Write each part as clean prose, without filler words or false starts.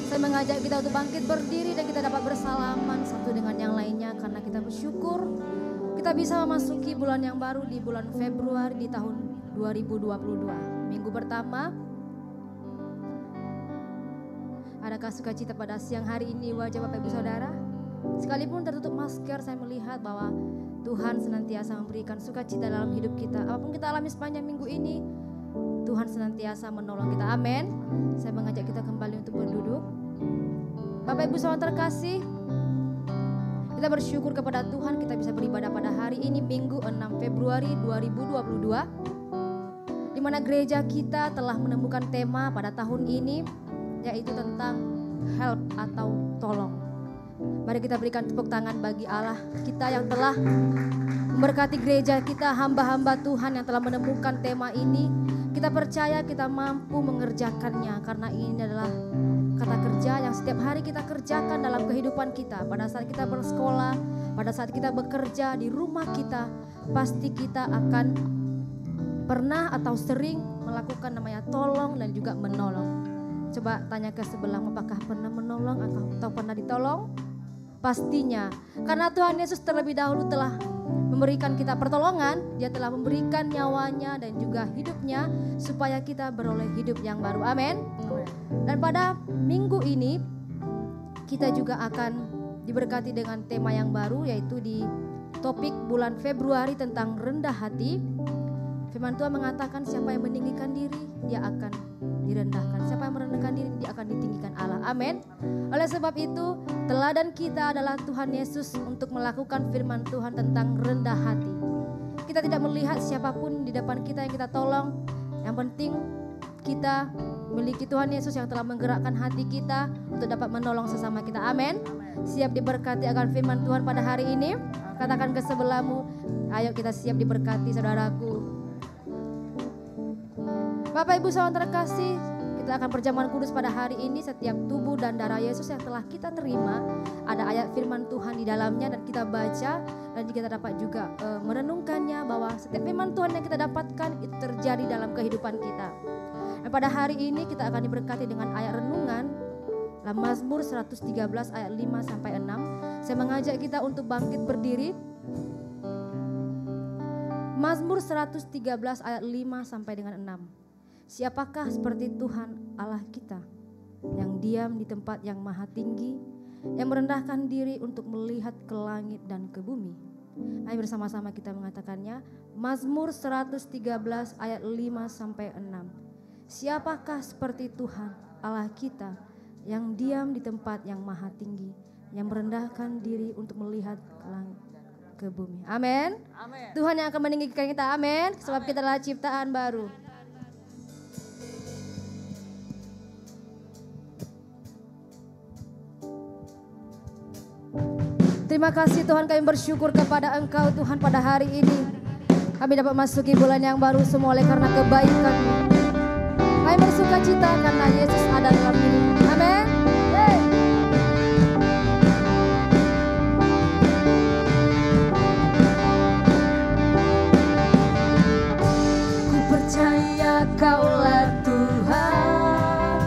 Saya mengajak kita untuk bangkit berdiri dan kita dapat bersalaman satu dengan yang lainnya karena kita bersyukur kita bisa memasuki bulan yang baru di bulan Februari di tahun 2022. Minggu pertama. Adakah sukacita pada siang hari ini wajah Bapak Ibu Saudara? Sekalipun tertutup masker, saya melihat bahwa Tuhan senantiasa memberikan sukacita dalam hidup kita. Apapun kita alami sepanjang minggu ini, Tuhan senantiasa menolong kita. Amin. Saya mengajak kita kembali untuk berduduk. Bapak Ibu Saudara terkasih, kita bersyukur kepada Tuhan kita bisa beribadah pada hari ini Minggu 6 Februari 2022. Di mana gereja kita telah menemukan tema pada tahun ini, yaitu tentang help atau tolong. Mari kita berikan tepuk tangan bagi Allah kita yang telah memberkati gereja kita, hamba-hamba Tuhan yang telah menemukan tema ini. Kita percaya kita mampu mengerjakannya karena ini adalah kata kerja yang setiap hari kita kerjakan dalam kehidupan kita. Pada saat kita bersekolah, pada saat kita bekerja di rumah kita, pasti kita akan pernah atau sering melakukan namanya tolong dan juga menolong. Coba tanya ke sebelah, apakah pernah menolong atau pernah ditolong? Pastinya, karena Tuhan Yesus terlebih dahulu telah memberikan kita pertolongan. Dia telah memberikan nyawanya dan juga hidupnya supaya kita beroleh hidup yang baru. Amin. Dan pada minggu ini kita juga akan diberkati dengan tema yang baru, yaitu di topik bulan Februari tentang rendah hati. Firman Tuhan mengatakan siapa yang meninggikan diri, dia akan direndahkan. Siapa yang merendahkan diri, dia akan ditinggikan Allah. Amin. Oleh sebab itu, teladan kita adalah Tuhan Yesus untuk melakukan firman Tuhan tentang rendah hati. Kita tidak melihat siapapun di depan kita yang kita tolong. Yang penting kita memiliki Tuhan Yesus yang telah menggerakkan hati kita untuk dapat menolong sesama kita. Amin. Siap diberkati akan firman Tuhan pada hari ini? Katakan ke sebelahmu, ayo kita siap diberkati saudaraku. Bapak Ibu Saudara terkasih, kita akan perjamuan kudus pada hari ini. Setiap tubuh dan darah Yesus yang telah kita terima, ada ayat firman Tuhan di dalamnya dan kita baca dan kita dapat juga merenungkannya bahwa setiap firman Tuhan yang kita dapatkan itu terjadi dalam kehidupan kita. Dan pada hari ini kita akan diberkati dengan ayat renungan dalam Mazmur 113 ayat 5 sampai 6. Saya mengajak kita untuk bangkit berdiri. Mazmur 113 ayat 5 sampai dengan 6. Siapakah seperti Tuhan Allah kita yang diam di tempat yang maha tinggi, yang merendahkan diri untuk melihat ke langit dan ke bumi. Ayo bersama-sama kita mengatakannya. Mazmur 113 ayat 5 sampai 6. Siapakah seperti Tuhan Allah kita yang diam di tempat yang maha tinggi, yang merendahkan diri untuk melihat ke langit ke bumi. Amin. Tuhan yang akan meninggikan kita. Amin. Sebab kita adalah ciptaan baru. Terima kasih Tuhan, kami bersyukur kepada Engkau Tuhan pada hari ini. Kami dapat masuki bulan yang baru semua oleh karena kebaikan-Mu. Kami bersuka cita karena Yesus ada dalam hidup. Amin. Ku percaya Kaulah Tuhan,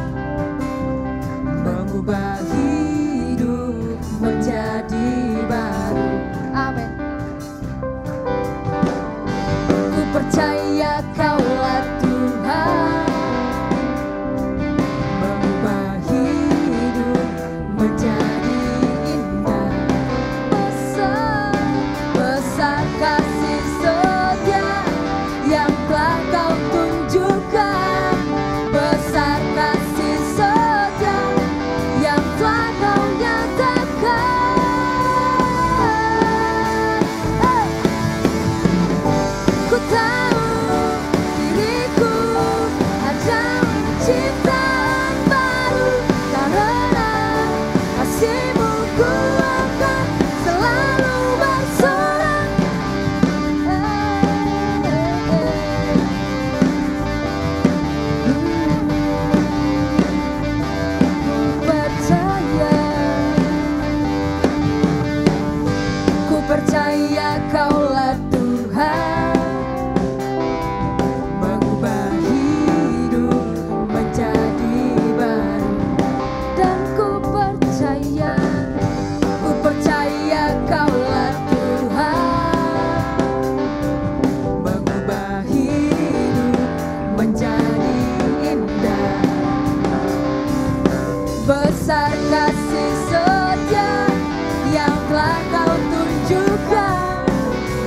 mengubah hidup menjadi baru. Amin. Ku percaya Kaulah Tuhan,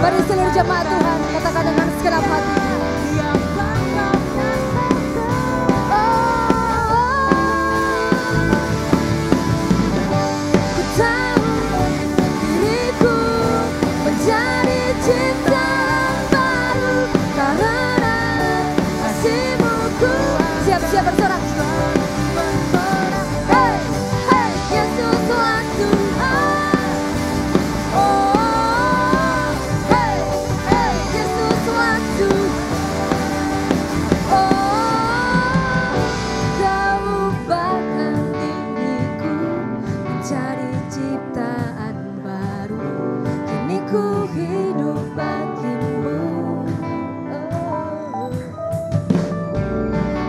Bagi seluruh jemaat Tuhan, katakan dengan segenap hati. Ku tahu diriku menjadi ciptaan baru karena kasih-Mu. Ku siap-siap bersorak. Hey, hey, Yesus Tuhan Tuhan. Oh, hey, hey, Yesus Tuhan Tuhan. Oh, Kau ubahkan diriku menjadi ciptaan baru. Kini ku hidup bagi-Mu. Oh,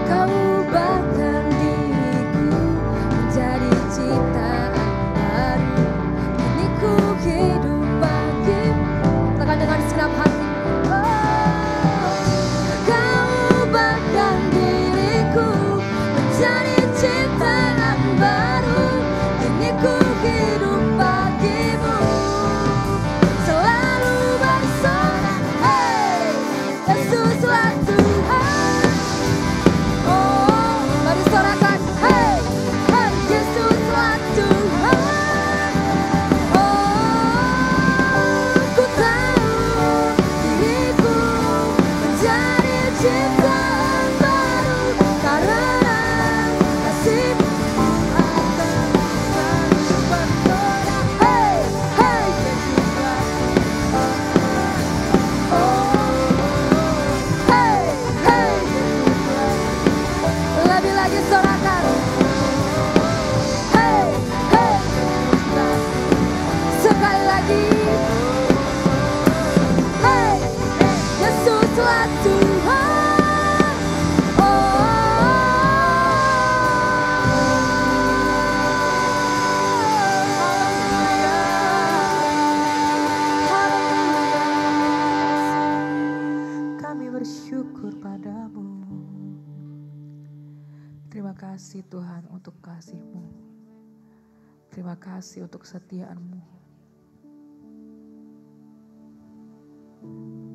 Kau ubahkan diriku menjadi ciptaan baru. Kini ku hidup bagi-Mu. Katakan dengan segenap hati. Oh, Kau ubahkan diriku menjadi ciptaan baru. Kini ku hidup bagi-Mu. Selalu bersorak. Hey, Yesus Tuhan Tuhan. Oh, mari sorakan. Hey, hey, Yesus Tuhan Tuhan. Oh, ku tahu diriku menjadi ciptaan baru karena kasih-Mu akan selalu bersorak. Hey, hey, oh, hey, hey. Lebih lagi sorakan. Hey, hey. Sekali lagi. Hey, Yesus Tuhan Tuhan. Kami bersyukur padamu. Terima kasih Tuhan untuk kasih-Mu. Terima kasih untuk kesetiaan-Mu.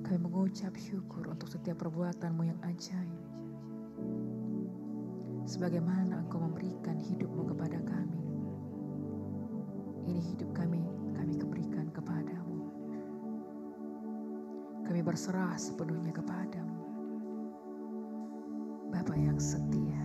Kami mengucap syukur untuk setiap perbuatan-Mu yang ajaib. Sebagaimana Engkau memberikan hidup-Mu kepada kami. Ini hidup kami berikan kepada-Mu. Kami berserah sepenuhnya kepada-Mu. Bapa yang setia.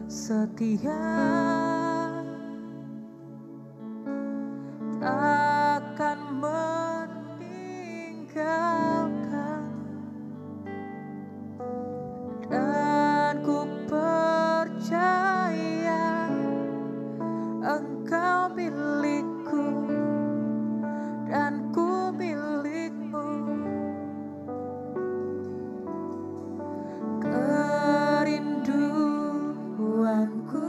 Setia takkan meninggalkan, dan ku percaya Engkau milikku dan ku milik-Mu. Kerinduanku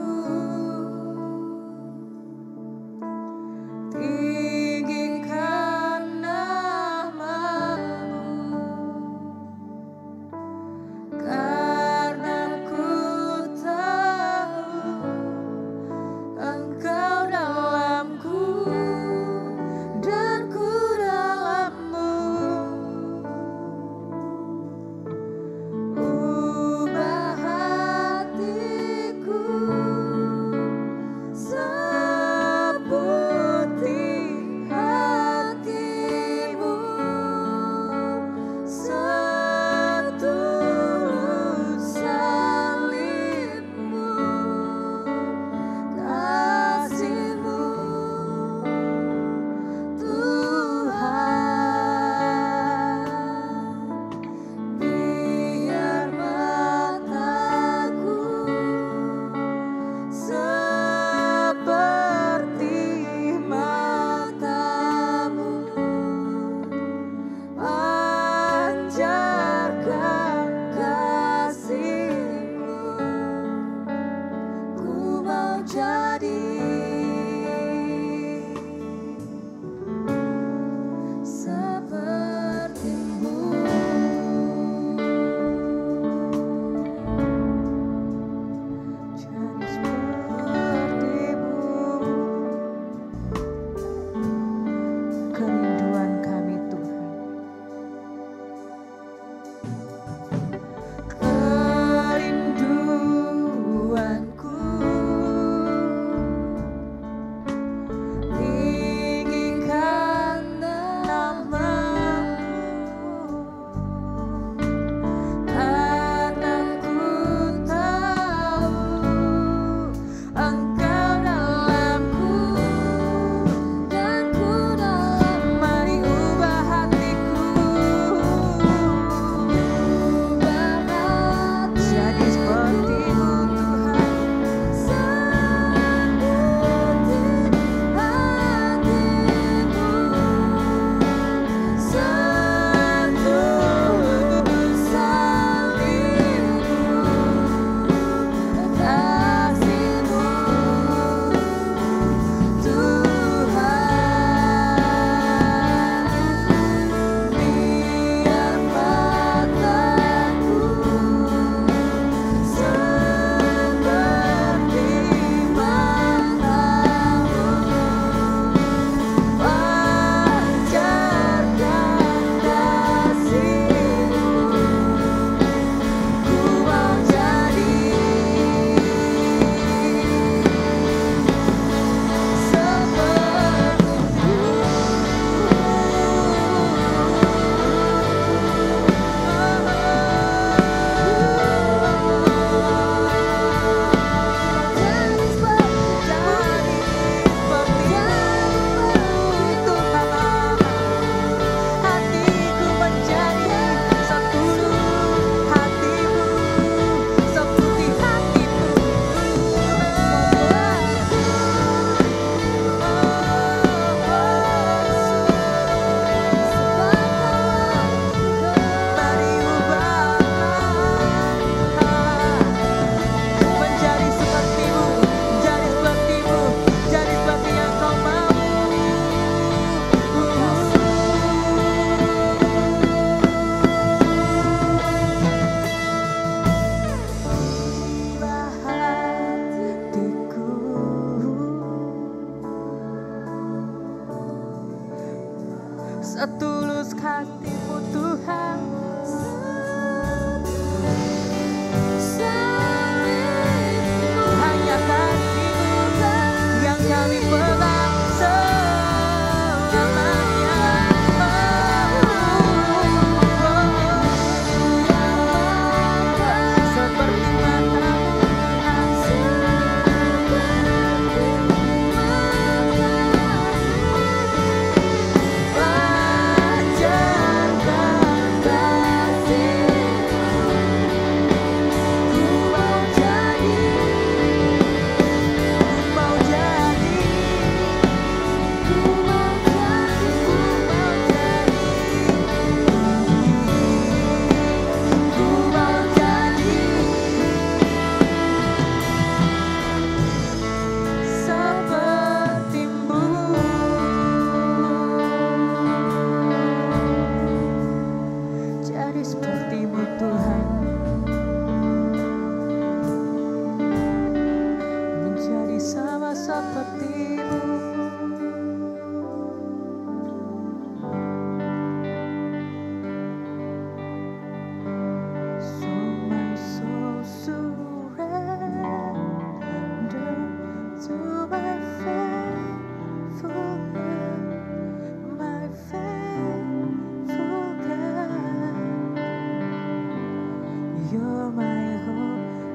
You're my hope.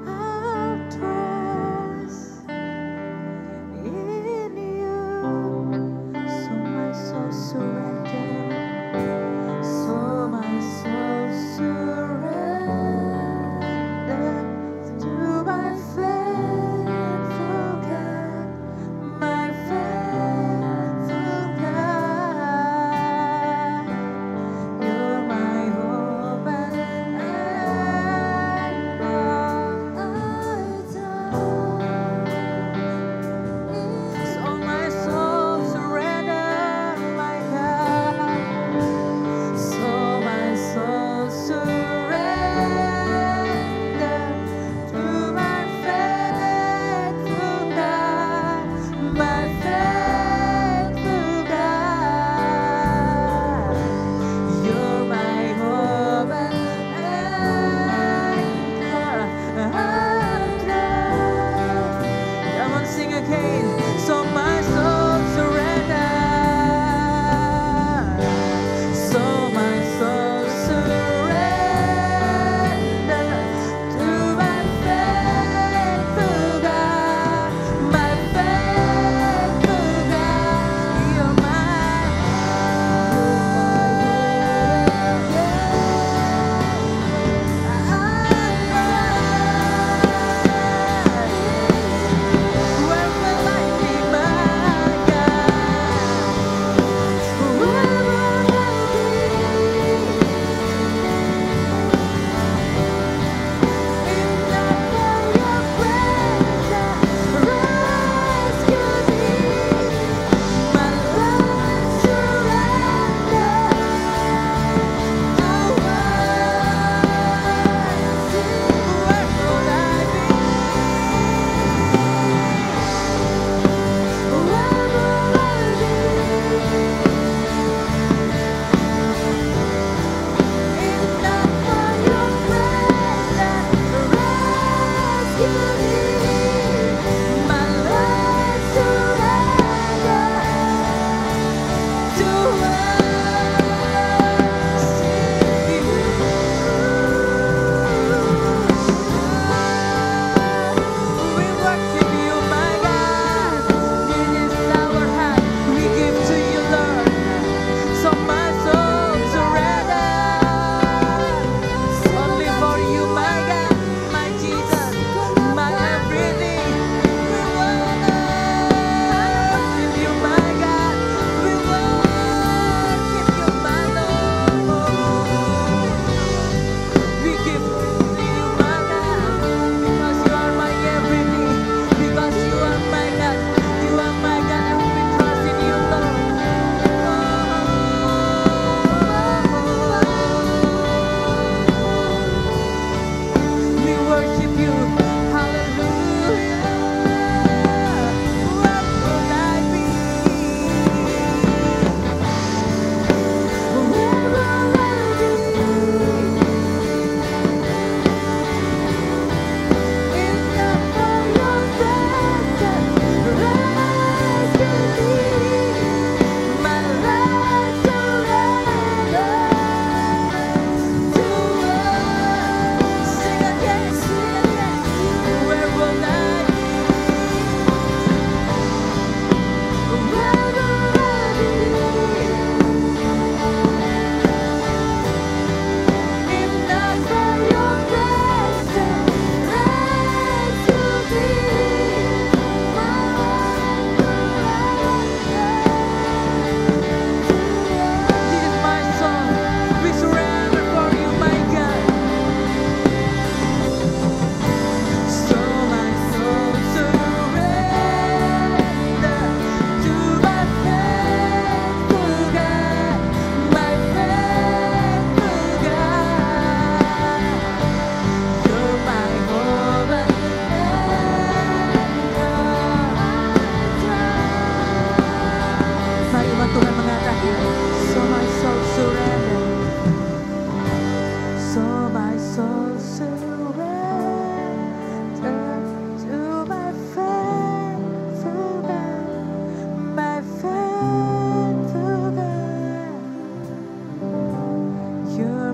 I'll trust in you. So my soul surrender. So my soul surrender to my faithful God, my faithful God. You're my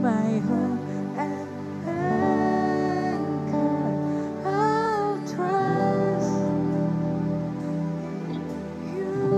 my home and anchor. I'll trust you.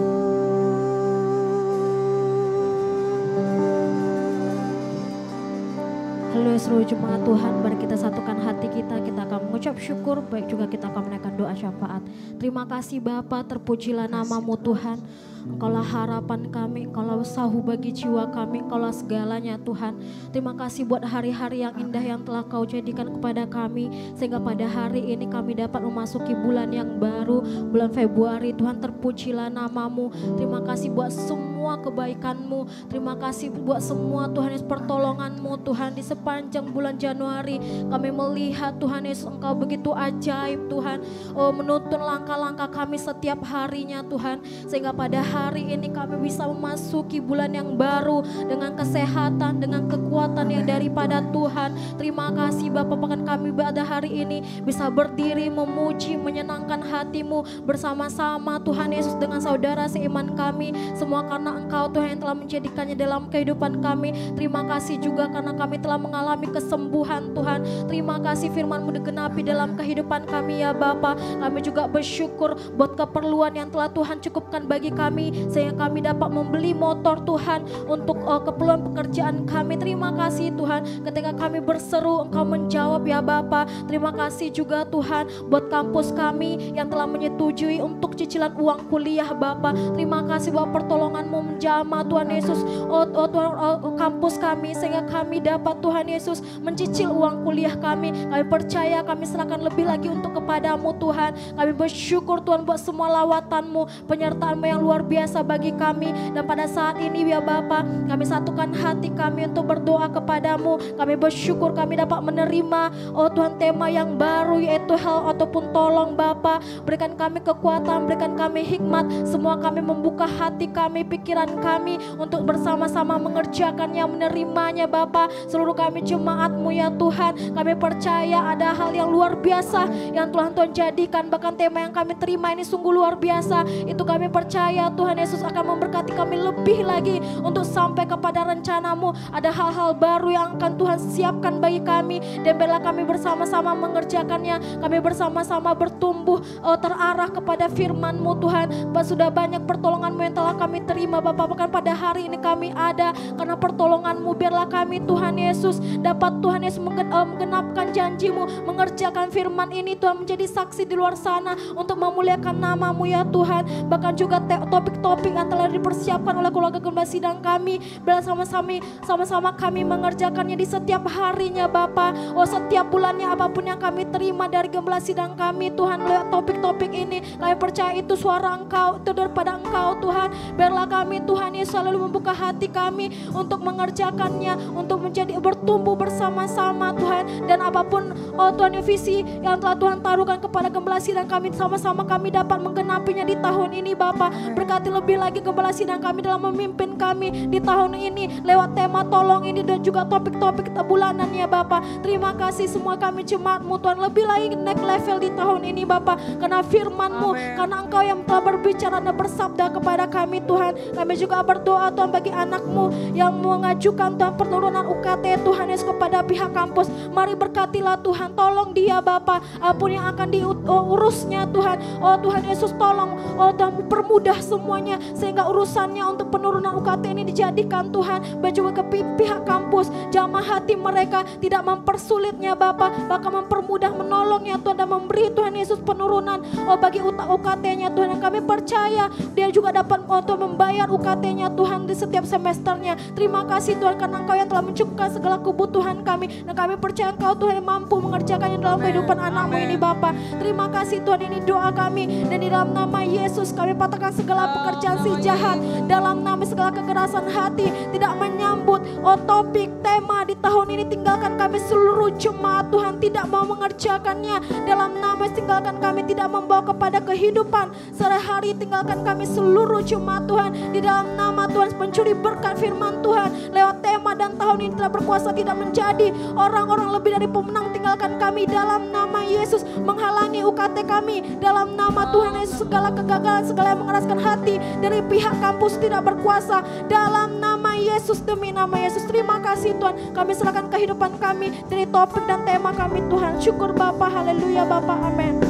Haleluya seluruh jemaat Tuhan, mari kita satukan hati kita akan mengucap syukur, baik juga kita akan menaikkan doa syafaat. Terima kasih Bapa, terpujilah namamu Tuhan. Engkaulah harapan kami, Engkaulah sahu bagi jiwa kami, Engkaulah segalanya Tuhan. Terima kasih buat hari-hari yang indah yang telah Kau jadikan kepada kami, sehingga pada hari ini kami dapat memasuki bulan yang baru, bulan Februari. Tuhan, terpujilah namamu. Terima kasih buat semua kebaikan-Mu. Terima kasih buat semua Tuhan Yesus pertolongan-Mu Tuhan di sepanjang bulan Januari. Kami melihat Tuhan Yesus Engkau begitu ajaib Tuhan. Oh, menuntun langkah-langkah kami setiap harinya Tuhan, sehingga pada hari ini kami bisa memasuki bulan yang baru dengan kesehatan, dengan kekuatan yang daripada Tuhan. Terima kasih Bapa, bahkan kami pada hari ini bisa berdiri memuji, menyenangkan hati-Mu bersama-sama Tuhan Yesus dengan saudara seiman kami. Semua karena Engkau Tuhan yang telah menjadikannya dalam kehidupan kami. Terima kasih juga karena kami telah mengalami kesembuhan Tuhan. Terima kasih firman-Mu digenapi dalam kehidupan kami ya Bapa. Kami juga bersyukur buat keperluan yang telah Tuhan cukupkan bagi kami, sehingga kami dapat membeli motor Tuhan untuk keperluan pekerjaan kami. Terima kasih Tuhan, ketika kami berseru Engkau menjawab ya Bapa. Terima kasih juga Tuhan buat kampus kami yang telah menyetujui untuk cicilan uang kuliah Bapa. Terima kasih buat pertolongan-Mu menjamah Tuhan Yesus Tuhan kampus kami, sehingga kami dapat Tuhan Yesus mencicil uang kuliah kami. Kami percaya, kami serahkan lebih lagi untuk kepada-Mu Tuhan. Kami bersyukur Tuhan buat semua lawatan-Mu, penyertaan-Mu yang luar biasa bagi kami. Dan pada saat ini ya Bapa, kami satukan hati kami untuk berdoa kepada-Mu. Kami bersyukur kami dapat menerima Tuhan tema yang baru, yaitu help ataupun tolong Bapa. Berikan kami kekuatan, berikan kami hikmat. Semua kami membuka hati kami, pikiran kami untuk bersama-sama mengerjakannya, menerimanya Bapa. Seluruh kami jemaat-Mu ya Tuhan, kami percaya ada hal yang luar biasa yang Tuhan jadikan. Bahkan tema yang kami terima ini sungguh luar biasa. Itu kami percaya Tuhan Yesus akan memberkati kami lebih lagi untuk sampai kepada rencana-Mu. Ada hal-hal baru yang akan Tuhan siapkan bagi kami, dan biarlah kami bersama-sama mengerjakannya. Kami bersama-sama bertumbuh terarah kepada firman-Mu Tuhan. Sudah banyak pertolongan-Mu yang telah kami terima Bapa. Bahkan pada hari ini kami ada karena pertolongan-Mu. Biarlah kami Tuhan Yesus dapat Tuhan Yesus menggenapkan janji-Mu, mengerjakan firman ini Tuhan, menjadi saksi di luar sana untuk memuliakan nama-Mu ya Tuhan. Bahkan juga topik-topik yang telah dipersiapkan oleh keluarga gembala sidang kami, bersama-sama kami mengerjakannya di setiap harinya Bapa. Setiap bulannya apapun yang kami terima dari gembala sidang kami Tuhan, lewat topik-topik ini kami percaya itu suara Engkau, itu daripada Engkau Tuhan. Biarlah kami Tuhan Yesus selalu membuka hati kami untuk mengerjakannya, untuk menjadi bertumbuh bersama-sama Tuhan. Dan apapun Tuhan visi yang telah Tuhan taruhkan kepada gembala sidang kami, sama-sama kami dapat menggenapinya di tahun ini Bapa. Berkati lebih lagi gembala sidang kami dalam memimpin kami di tahun ini lewat tema tolong ini dan juga topik-topik bulanannya Bapa. Terima kasih semua kami jemaat-Mu Tuhan, lebih lagi naik level di tahun ini Bapa, karena firman-Mu, karena Engkau yang telah berbicara dan bersabda kepada kami Tuhan. Kami juga berdoa Tuhan bagi anak-Mu yang mengajukan Tuhan penurunan UKT Tuhan Yesus kepada pihak kampus. Mari berkatilah Tuhan, tolong dia Bapa, apapun yang akan diurusnya Tuhan. Tuhan Yesus tolong Tuhan permudah semuanya, sehingga urusannya untuk penurunan UKT ini dijadikan Tuhan baik juga ke pihak kampus, jamah hati mereka, tidak mempersulitnya Bapa, bahkan mempermudah, menolongnya Tuhan, dan memberi Tuhan Yesus penurunan bagi UKT-nya Tuhan. Yang kami percaya dia juga dapat Tuhan membayar UKT-nya Tuhan di setiap semesternya. Terima kasih Tuhan karena Engkau yang telah mencukupkan segala kebutuhan kami, dan kami percaya Engkau Tuhan yang mampu mengerjakannya dalam kehidupan anak-Mu ini Bapa. Terima kasih Tuhan, ini doa kami, dan di dalam nama Yesus kami patahkan segala pekerjaan si jahat, dalam nama segala kekerasan hati tidak menyambut topik tema di tahun ini. Tinggalkan kami seluruh jemaat Tuhan tidak mau mengerjakannya, dalam nama tinggalkan kami tidak membawa kepada kehidupan sehari-hari. Tinggalkan kami seluruh jemaat Tuhan di dalam nama Tuhan, pencuri berkat firman Tuhan lewat tema dan tahun ini telah berkuasa tidak menjadi orang-orang lebih dari pemenang. Tinggalkan kami dalam nama Yesus, menghalangi UKT kami dalam nama Tuhan Yesus. Segala kegagalan, segala yang mengeraskan hati dari pihak kampus tidak berkuasa dalam nama Yesus. Yesus, demi nama Yesus. Terima kasih Tuhan. Kami serahkan kehidupan kami dari topik dan tema kami Tuhan. Syukur Bapa, haleluya Bapa, amin.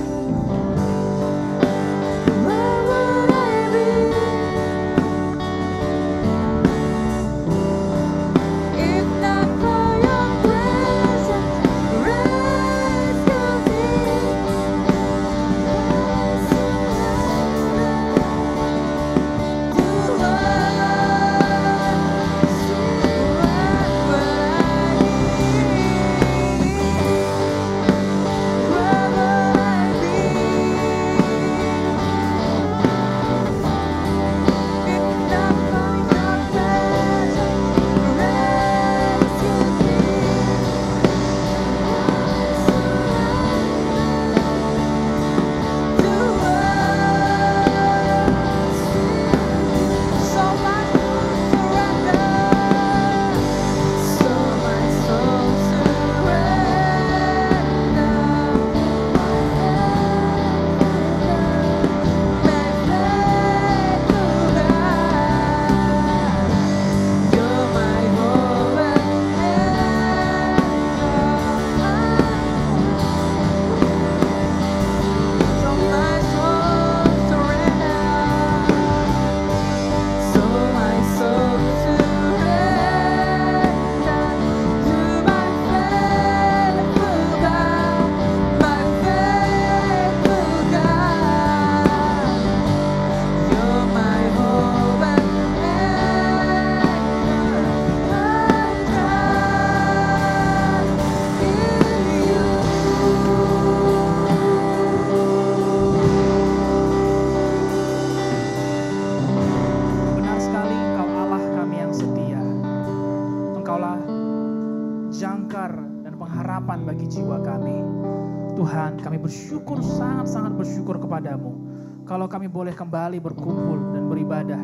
Tuhan, kami bersyukur, sangat-sangat bersyukur kepadamu. Kalau kami boleh kembali berkumpul dan beribadah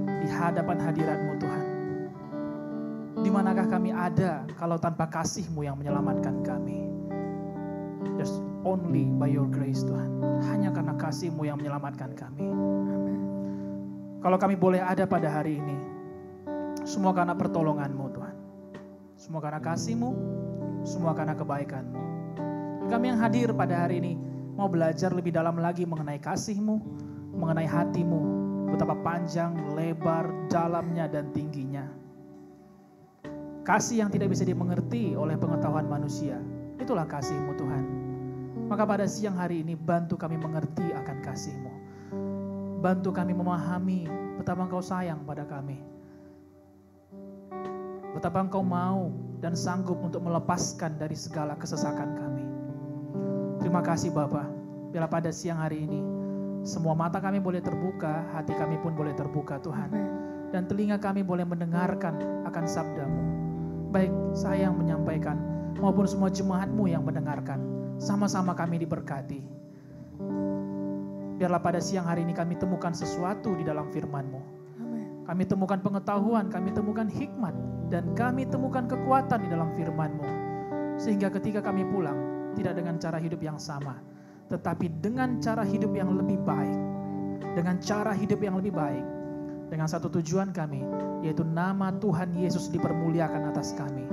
di hadapan hadirat-Mu Tuhan. Di manakah kami ada kalau tanpa kasih-Mu yang menyelamatkan kami? Just only by your grace Tuhan. Hanya karena kasih-Mu yang menyelamatkan kami. Kalau kami boleh ada pada hari ini, semua karena pertolongan-Mu Tuhan. Semua karena kasih-Mu, semua karena kebaikan-Mu. Kami yang hadir pada hari ini mau belajar lebih dalam lagi mengenai kasih-Mu, mengenai hati-Mu, betapa panjang, lebar, dalamnya, dan tingginya. Kasih yang tidak bisa dimengerti oleh pengetahuan manusia, itulah kasih-Mu Tuhan. Maka pada siang hari ini bantu kami mengerti akan kasih-Mu. Bantu kami memahami betapa Engkau sayang pada kami. Betapa Engkau mau dan sanggup untuk melepaskan dari segala kesesakan kami. Terima kasih Bapa, bila pada siang hari ini semua mata kami boleh terbuka, hati kami pun boleh terbuka Tuhan. Dan telinga kami boleh mendengarkan akan sabda-Mu. Baik saya yang menyampaikan maupun semua jemaat-Mu yang mendengarkan. Sama-sama kami diberkati. Biarlah pada siang hari ini kami temukan sesuatu di dalam firman-Mu. Kami temukan pengetahuan, kami temukan hikmat, dan kami temukan kekuatan di dalam firman-Mu. Sehingga ketika kami pulang, tidak dengan cara hidup yang sama, tetapi dengan cara hidup yang lebih baik. Dengan cara hidup yang lebih baik. Dengan satu tujuan kami, yaitu nama Tuhan Yesus dipermuliakan atas kami.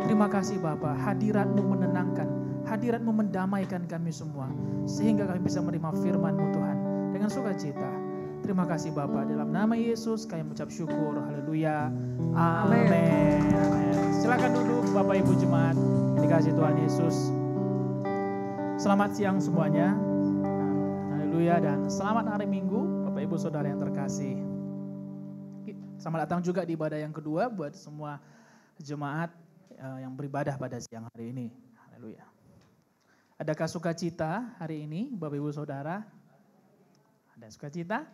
Terima kasih Bapa, hadirat-Mu menenangkan, hadirat-Mu mendamaikan kami semua. Sehingga kami bisa menerima firman-Mu Tuhan dengan sukacita. Terima kasih Bapa, dalam nama Yesus kami mengucap syukur, haleluya, amin. Silakan duduk Bapak Ibu Jemaat, yang dikasihi Tuhan Yesus. Selamat siang semuanya, haleluya, dan selamat hari Minggu Bapak Ibu Saudara yang terkasih. Selamat datang juga di ibadah yang kedua buat semua jemaat yang beribadah pada siang hari ini, haleluya. Adakah sukacita hari ini Bapak Ibu Saudara? Ada sukacita?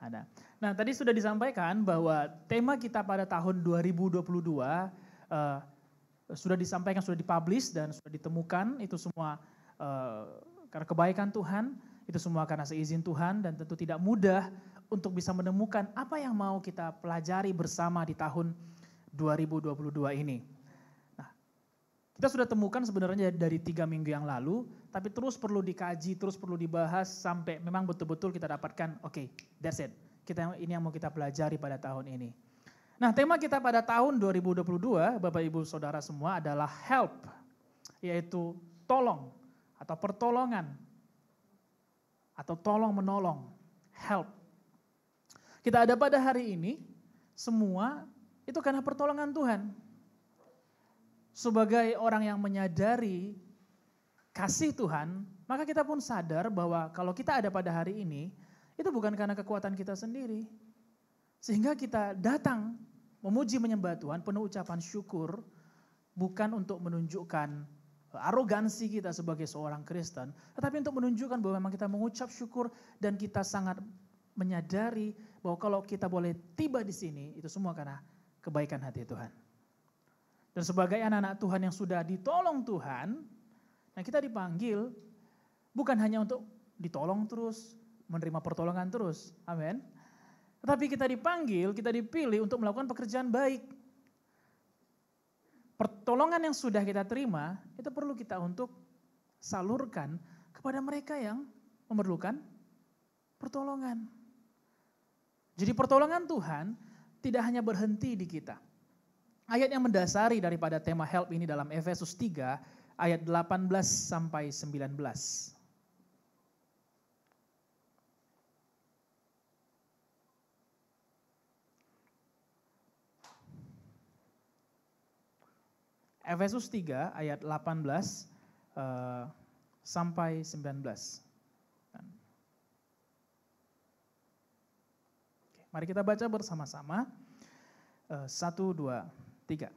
Ada. Nah tadi sudah disampaikan bahwa tema kita pada tahun 2022 sudah disampaikan, sudah dipublish dan sudah ditemukan, itu semua karena kebaikan Tuhan, itu semua karena seizin Tuhan, dan tentu tidak mudah untuk bisa menemukan apa yang mau kita pelajari bersama di tahun 2022 ini. Nah, kita sudah temukan sebenarnya dari 3 minggu yang lalu, tapi terus perlu dikaji, terus perlu dibahas sampai memang betul-betul kita dapatkan, oke, that's it. Ini yang mau kita pelajari pada tahun ini. Nah, tema kita pada tahun 2022, Bapak Ibu Saudara semua adalah help, yaitu tolong atau pertolongan atau tolong menolong, help. Kita ada pada hari ini semua itu karena pertolongan Tuhan. Sebagai orang yang menyadari kasih Tuhan, maka kita pun sadar bahwa kalau kita ada pada hari ini, itu bukan karena kekuatan kita sendiri. Sehingga kita datang memuji menyembah Tuhan penuh ucapan syukur, bukan untuk menunjukkan arogansi kita sebagai seorang Kristen, tetapi untuk menunjukkan bahwa memang kita mengucap syukur dan kita sangat menyadari bahwa kalau kita boleh tiba di sini, itu semua karena kebaikan hati Tuhan. Dan sebagai anak-anak Tuhan yang sudah ditolong Tuhan, nah kita dipanggil bukan hanya untuk ditolong terus, menerima pertolongan terus, amin. Tetapi kita dipanggil, kita dipilih untuk melakukan pekerjaan baik. Pertolongan yang sudah kita terima, itu perlu kita untuk salurkan kepada mereka yang memerlukan pertolongan. Jadi pertolongan Tuhan tidak hanya berhenti di kita. Ayat yang mendasari daripada tema help ini dalam Efesus 3 ayat 18 sampai 19. Efesus 3 ayat 18 sampai 19. Mari kita baca bersama-sama. 1, 2, 3.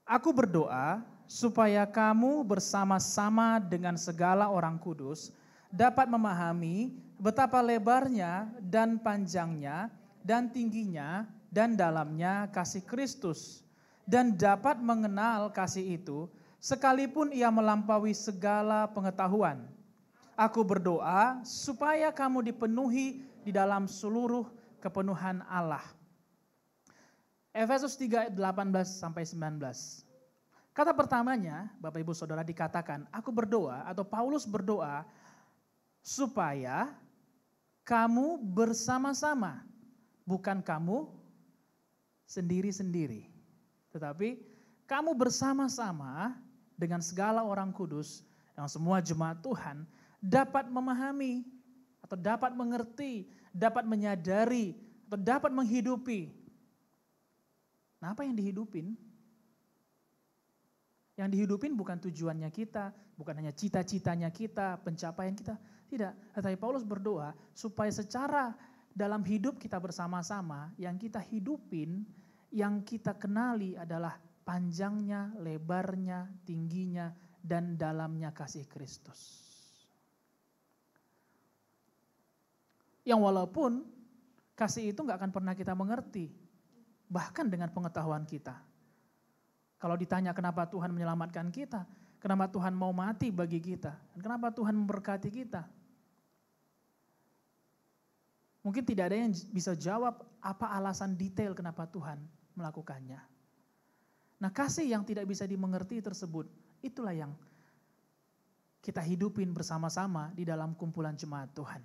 Aku berdoa supaya kamu bersama-sama dengan segala orang kudus dapat memahami betapa lebarnya dan panjangnya dan tingginya dan dalamnya kasih Kristus, dan dapat mengenal kasih itu sekalipun ia melampaui segala pengetahuan. Aku berdoa supaya kamu dipenuhi di dalam seluruh kepenuhan Allah. Efesus 3 ayat 18 sampai 19. Kata pertamanya, Bapak Ibu Saudara, dikatakan, aku berdoa atau Paulus berdoa supaya kamu bersama-sama, bukan kamu sendiri-sendiri. Tetapi kamu bersama-sama dengan segala orang kudus yang semua jemaat Tuhan dapat memahami atau dapat mengerti, dapat menyadari atau dapat menghidupi. Nah, apa yang dihidupin? Yang dihidupin bukan tujuannya kita, bukan hanya cita-citanya kita, pencapaian kita. Tidak, tetapi Paulus berdoa supaya secara dalam hidup kita bersama-sama, yang kita hidupin, yang kita kenali adalah panjangnya, lebarnya, tingginya, dan dalamnya kasih Kristus. Yang walaupun kasih itu gak akan pernah kita mengerti, bahkan dengan pengetahuan kita. Kalau ditanya kenapa Tuhan menyelamatkan kita, kenapa Tuhan mau mati bagi kita, dan kenapa Tuhan memberkati kita. Mungkin tidak ada yang bisa jawab apa alasan detail kenapa Tuhan melakukannya. Nah, kasih yang tidak bisa dimengerti tersebut, itulah yang kita hidupin bersama-sama di dalam kumpulan jemaat Tuhan.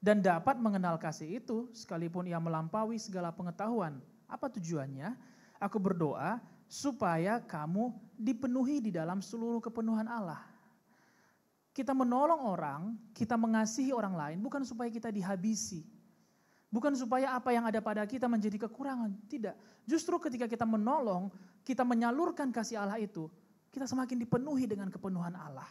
Dan dapat mengenal kasih itu sekalipun ia melampaui segala pengetahuan. Apa tujuannya? Aku berdoa supaya kamu dipenuhi di dalam seluruh kepenuhan Allah. Kita menolong orang, kita mengasihi orang lain bukan supaya kita dihabisi. Bukan supaya apa yang ada pada kita menjadi kekurangan. Tidak. Justru ketika kita menolong, kita menyalurkan kasih Allah itu, kita semakin dipenuhi dengan kepenuhan Allah.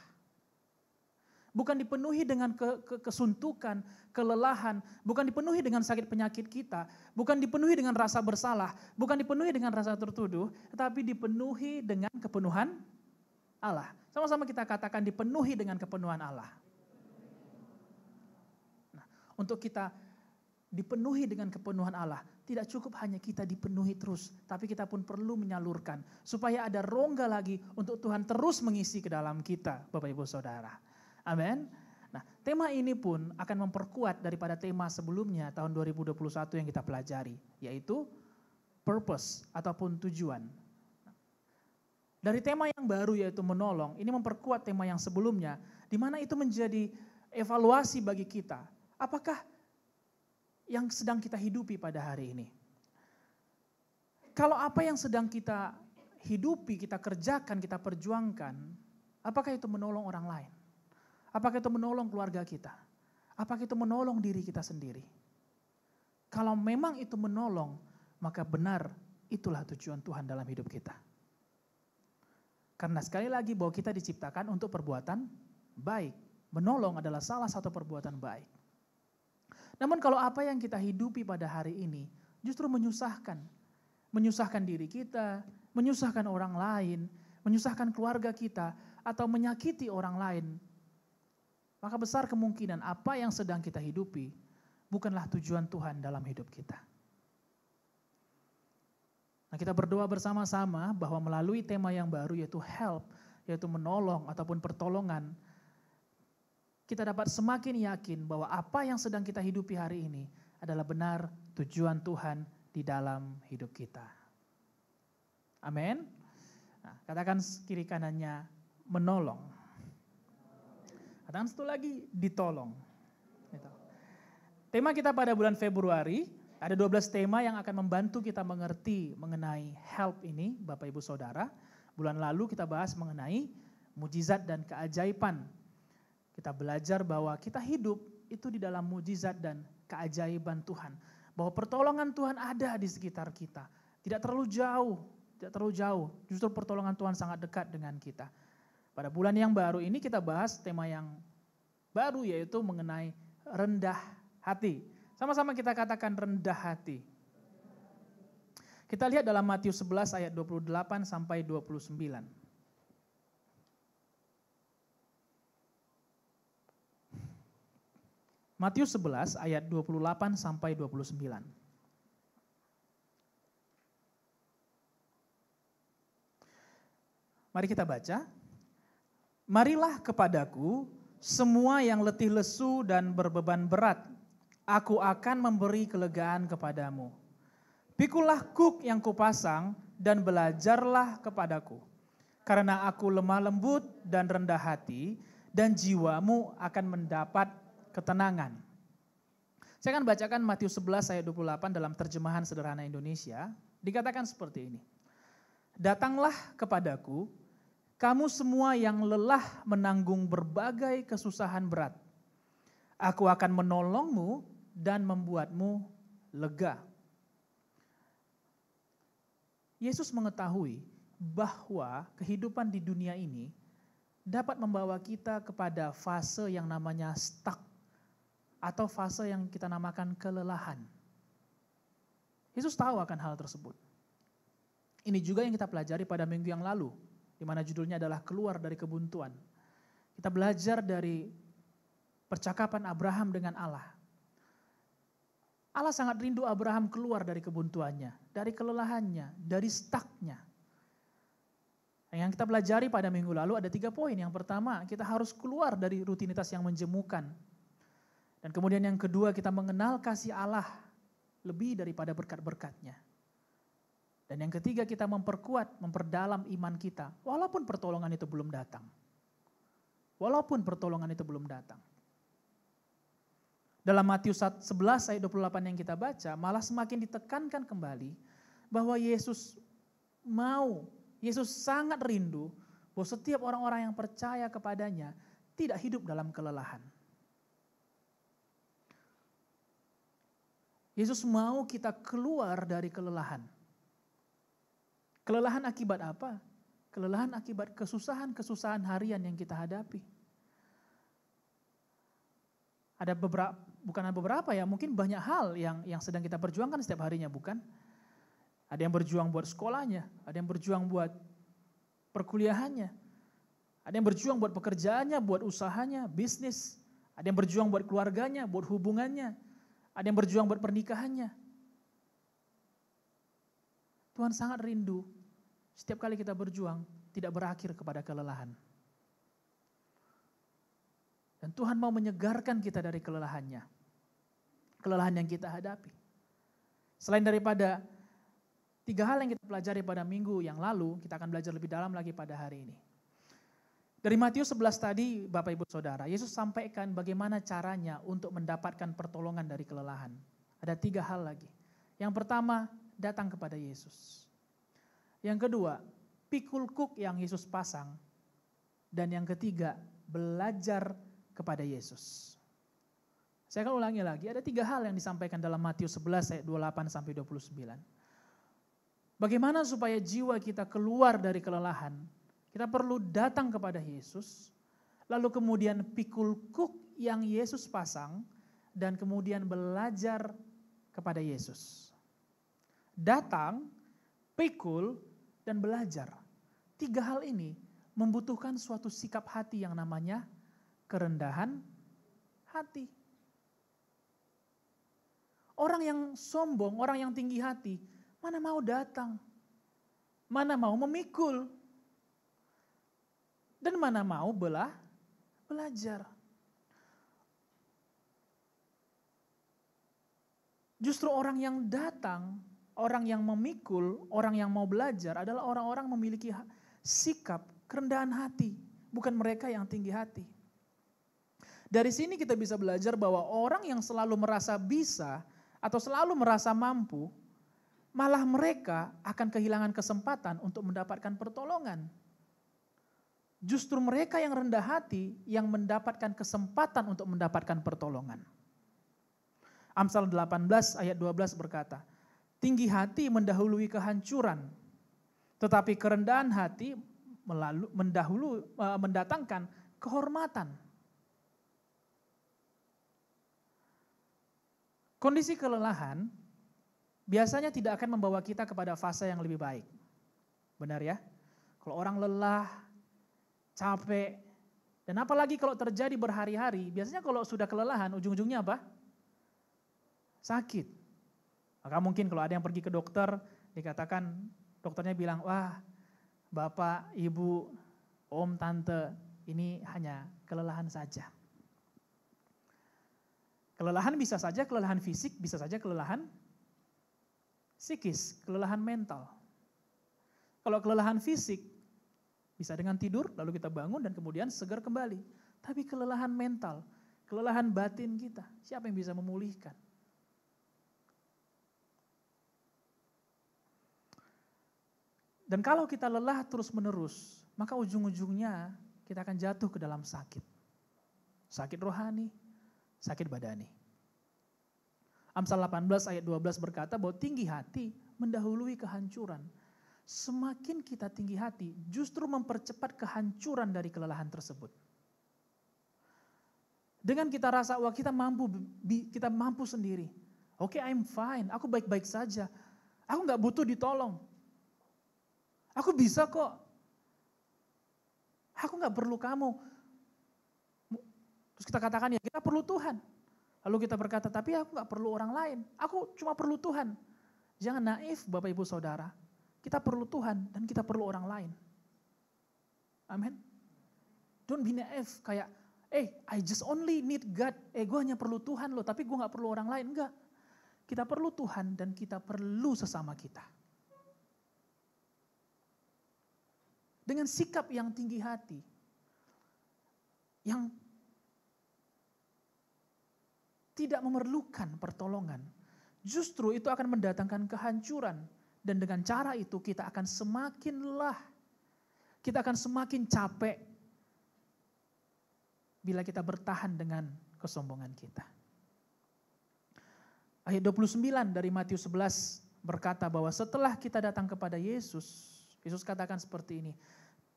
Bukan dipenuhi dengan kesuntukan, kelelahan, bukan dipenuhi dengan sakit penyakit kita, bukan dipenuhi dengan rasa bersalah, bukan dipenuhi dengan rasa tertuduh, tetapi dipenuhi dengan kepenuhan Allah. Sama-sama kita katakan dipenuhi dengan kepenuhan Allah. Nah, untuk kita dipenuhi dengan kepenuhan Allah, tidak cukup hanya kita dipenuhi terus, tapi kita pun perlu menyalurkan supaya ada rongga lagi untuk Tuhan terus mengisi ke dalam kita, Bapak Ibu Saudara. Amin. Nah, tema ini pun akan memperkuat daripada tema sebelumnya tahun 2021 yang kita pelajari, yaitu purpose ataupun tujuan. Dari tema yang baru yaitu menolong, ini memperkuat tema yang sebelumnya, di mana itu menjadi evaluasi bagi kita. Apakah yang sedang kita hidupi pada hari ini? Kalau apa yang sedang kita hidupi, kita kerjakan, kita perjuangkan, apakah itu menolong orang lain? Apakah itu menolong keluarga kita? Apakah itu menolong diri kita sendiri? Kalau memang itu menolong, maka benar itulah tujuan Tuhan dalam hidup kita. Karena sekali lagi bahwa kita diciptakan untuk perbuatan baik. Menolong adalah salah satu perbuatan baik. Namun kalau apa yang kita hidupi pada hari ini justru menyusahkan. Menyusahkan diri kita, menyusahkan orang lain, menyusahkan keluarga kita, atau menyakiti orang lain. Maka besar kemungkinan apa yang sedang kita hidupi bukanlah tujuan Tuhan dalam hidup kita. Nah, kita berdoa bersama-sama bahwa melalui tema yang baru yaitu help, yaitu menolong ataupun pertolongan, kita dapat semakin yakin bahwa apa yang sedang kita hidupi hari ini adalah benar tujuan Tuhan di dalam hidup kita. Amin. Nah, katakan kiri kanannya menolong. Katakan satu lagi ditolong. Gitu. Tema kita pada bulan Februari, ada 12 tema yang akan membantu kita mengerti mengenai help ini, Bapak Ibu Saudara. Bulan lalu kita bahas mengenai mujizat dan keajaiban. Kita belajar bahwa kita hidup itu di dalam mujizat dan keajaiban Tuhan. Bahwa pertolongan Tuhan ada di sekitar kita. Tidak terlalu jauh. Justru pertolongan Tuhan sangat dekat dengan kita. Pada bulan yang baru ini kita bahas tema yang baru yaitu mengenai rendah hati. Sama-sama kita katakan rendah hati. Kita lihat dalam Matius 11 ayat 28 sampai 29. Matius 11 ayat 28 sampai 29. Mari kita baca. Marilah kepadaku semua yang letih lesu dan berbeban berat, aku akan memberi kelegaan kepadamu. Pikulah kuk yang kupasang dan belajarlah kepadaku. Karena aku lemah lembut dan rendah hati, dan jiwamu akan mendapat ketenangan. Saya akan bacakan Matius 11 ayat 28 dalam terjemahan sederhana Indonesia. Dikatakan seperti ini. Datanglah kepadaku, kamu semua yang lelah menanggung berbagai kesusahan berat. Aku akan menolongmu dan membuatmu lega. Yesus mengetahui bahwa kehidupan di dunia ini dapat membawa kita kepada fase yang namanya stuck atau fase yang kita namakan kelelahan. Yesus tahu akan hal tersebut. Ini juga yang kita pelajari pada minggu yang lalu, di mana judulnya adalah keluar dari kebuntuan. Kita belajar dari percakapan Abraham dengan Allah. Allah sangat rindu Abraham keluar dari kebuntuannya, dari kelelahannya, dari stucknya. Yang kita pelajari pada minggu lalu ada 3 poin. Yang pertama, kita harus keluar dari rutinitas yang menjemukan. Dan kemudian yang kedua, kita mengenal kasih Allah lebih daripada berkat-berkatnya. Dan yang ketiga, kita memperkuat, memperdalam iman kita, walaupun pertolongan itu belum datang. Walaupun pertolongan itu belum datang. Dalam Matius 11 ayat 28 yang kita baca, malah semakin ditekankan kembali bahwa Yesus sangat rindu bahwa setiap orang-orang yang percaya kepadanya tidak hidup dalam kelelahan. Yesus mau kita keluar dari kelelahan. Kelelahan akibat apa? Kelelahan akibat kesusahan-kesusahan harian yang kita hadapi. Ada beberapa ya, mungkin banyak hal yang sedang kita perjuangkan setiap harinya, bukan? Ada yang berjuang buat sekolahnya, ada yang berjuang buat perkuliahannya, ada yang berjuang buat pekerjaannya, buat usahanya, bisnis, ada yang berjuang buat keluarganya, buat hubungannya, ada yang berjuang buat pernikahannya. Tuhan sangat rindu setiap kali kita berjuang tidak berakhir kepada kelelahan. Dan Tuhan mau menyegarkan kita dari kelelahannya. Kelelahan yang kita hadapi. Selain daripada 3 hal yang kita pelajari pada minggu yang lalu, kita akan belajar lebih dalam lagi pada hari ini. Dari Matius 11 tadi, Bapak Ibu Saudara, Yesus sampaikan bagaimana caranya untuk mendapatkan pertolongan dari kelelahan. Ada 3 hal lagi. Yang pertama, datang kepada Yesus. Yang kedua, pikul kuk yang Yesus pasang. Dan yang ketiga, belajar kepada Yesus. Saya akan ulangi lagi, ada 3 hal yang disampaikan dalam Matius 11 ayat 28 sampai 29. Bagaimana supaya jiwa kita keluar dari kelelahan? Kita perlu datang kepada Yesus, lalu kemudian pikul kuk yang Yesus pasang, dan kemudian belajar kepada Yesus. Datang, pikul, dan belajar. 3 hal ini membutuhkan suatu sikap hati yang namanya kerendahan hati. Orang yang sombong, orang yang tinggi hati, mana mau datang, mana mau memikul, dan mana mau belajar. Justru orang yang datang, orang yang memikul, orang yang mau belajar adalah orang-orang memiliki sikap kerendahan hati, bukan mereka yang tinggi hati. Dari sini kita bisa belajar bahwa orang yang selalu merasa bisa atau selalu merasa mampu, malah mereka akan kehilangan kesempatan untuk mendapatkan pertolongan. Justru mereka yang rendah hati yang mendapatkan kesempatan untuk mendapatkan pertolongan. Amsal 18 ayat 12 berkata, tinggi hati mendahului kehancuran, tetapi kerendahan hati mendatangkan kehormatan. Kondisi kelelahan biasanya tidak akan membawa kita kepada fase yang lebih baik. Benar ya? Kalau orang lelah, capek, dan apalagi kalau terjadi berhari-hari, biasanya kalau sudah kelelahan ujung-ujungnya apa? Sakit. Maka mungkin kalau ada yang pergi ke dokter, dikatakan dokternya bilang, wah bapak, ibu, om, tante, ini hanya kelelahan saja. Kelelahan bisa saja kelelahan fisik, bisa saja kelelahan psikis, kelelahan mental. Kalau kelelahan fisik, bisa dengan tidur, lalu kita bangun dan kemudian segar kembali. Tapi kelelahan mental, kelelahan batin kita, siapa yang bisa memulihkan? Dan kalau kita lelah terus-menerus, maka ujung-ujungnya kita akan jatuh ke dalam sakit. Sakit rohani, sakit badani. Amsal 18 ayat 12 berkata bahwa tinggi hati mendahului kehancuran. Semakin kita tinggi hati, justru mempercepat kehancuran dari kelelahan tersebut. Dengan kita rasa, wah kita mampu sendiri. Oke, I'm fine, aku baik-baik saja. Aku gak butuh ditolong. Aku bisa kok. Aku gak perlu kamu. Terus kita katakan ya kita perlu Tuhan. Lalu kita berkata, tapi aku gak perlu orang lain. Aku cuma perlu Tuhan. Jangan naif Bapak Ibu Saudara. Kita perlu Tuhan dan kita perlu orang lain. Amin. Don't be naif kayak, I just only need God. Gue hanya perlu Tuhan loh, tapi gue gak perlu orang lain. Enggak. Kita perlu Tuhan dan kita perlu sesama kita. Dengan sikap yang tinggi hati, yang tidak memerlukan pertolongan, justru itu akan mendatangkan kehancuran. Dan dengan cara itu kita akan semakin lelah, kita akan semakin capek bila kita bertahan dengan kesombongan kita. Ayat 29 dari Matius 11 berkata bahwa setelah kita datang kepada Yesus, Yesus katakan seperti ini,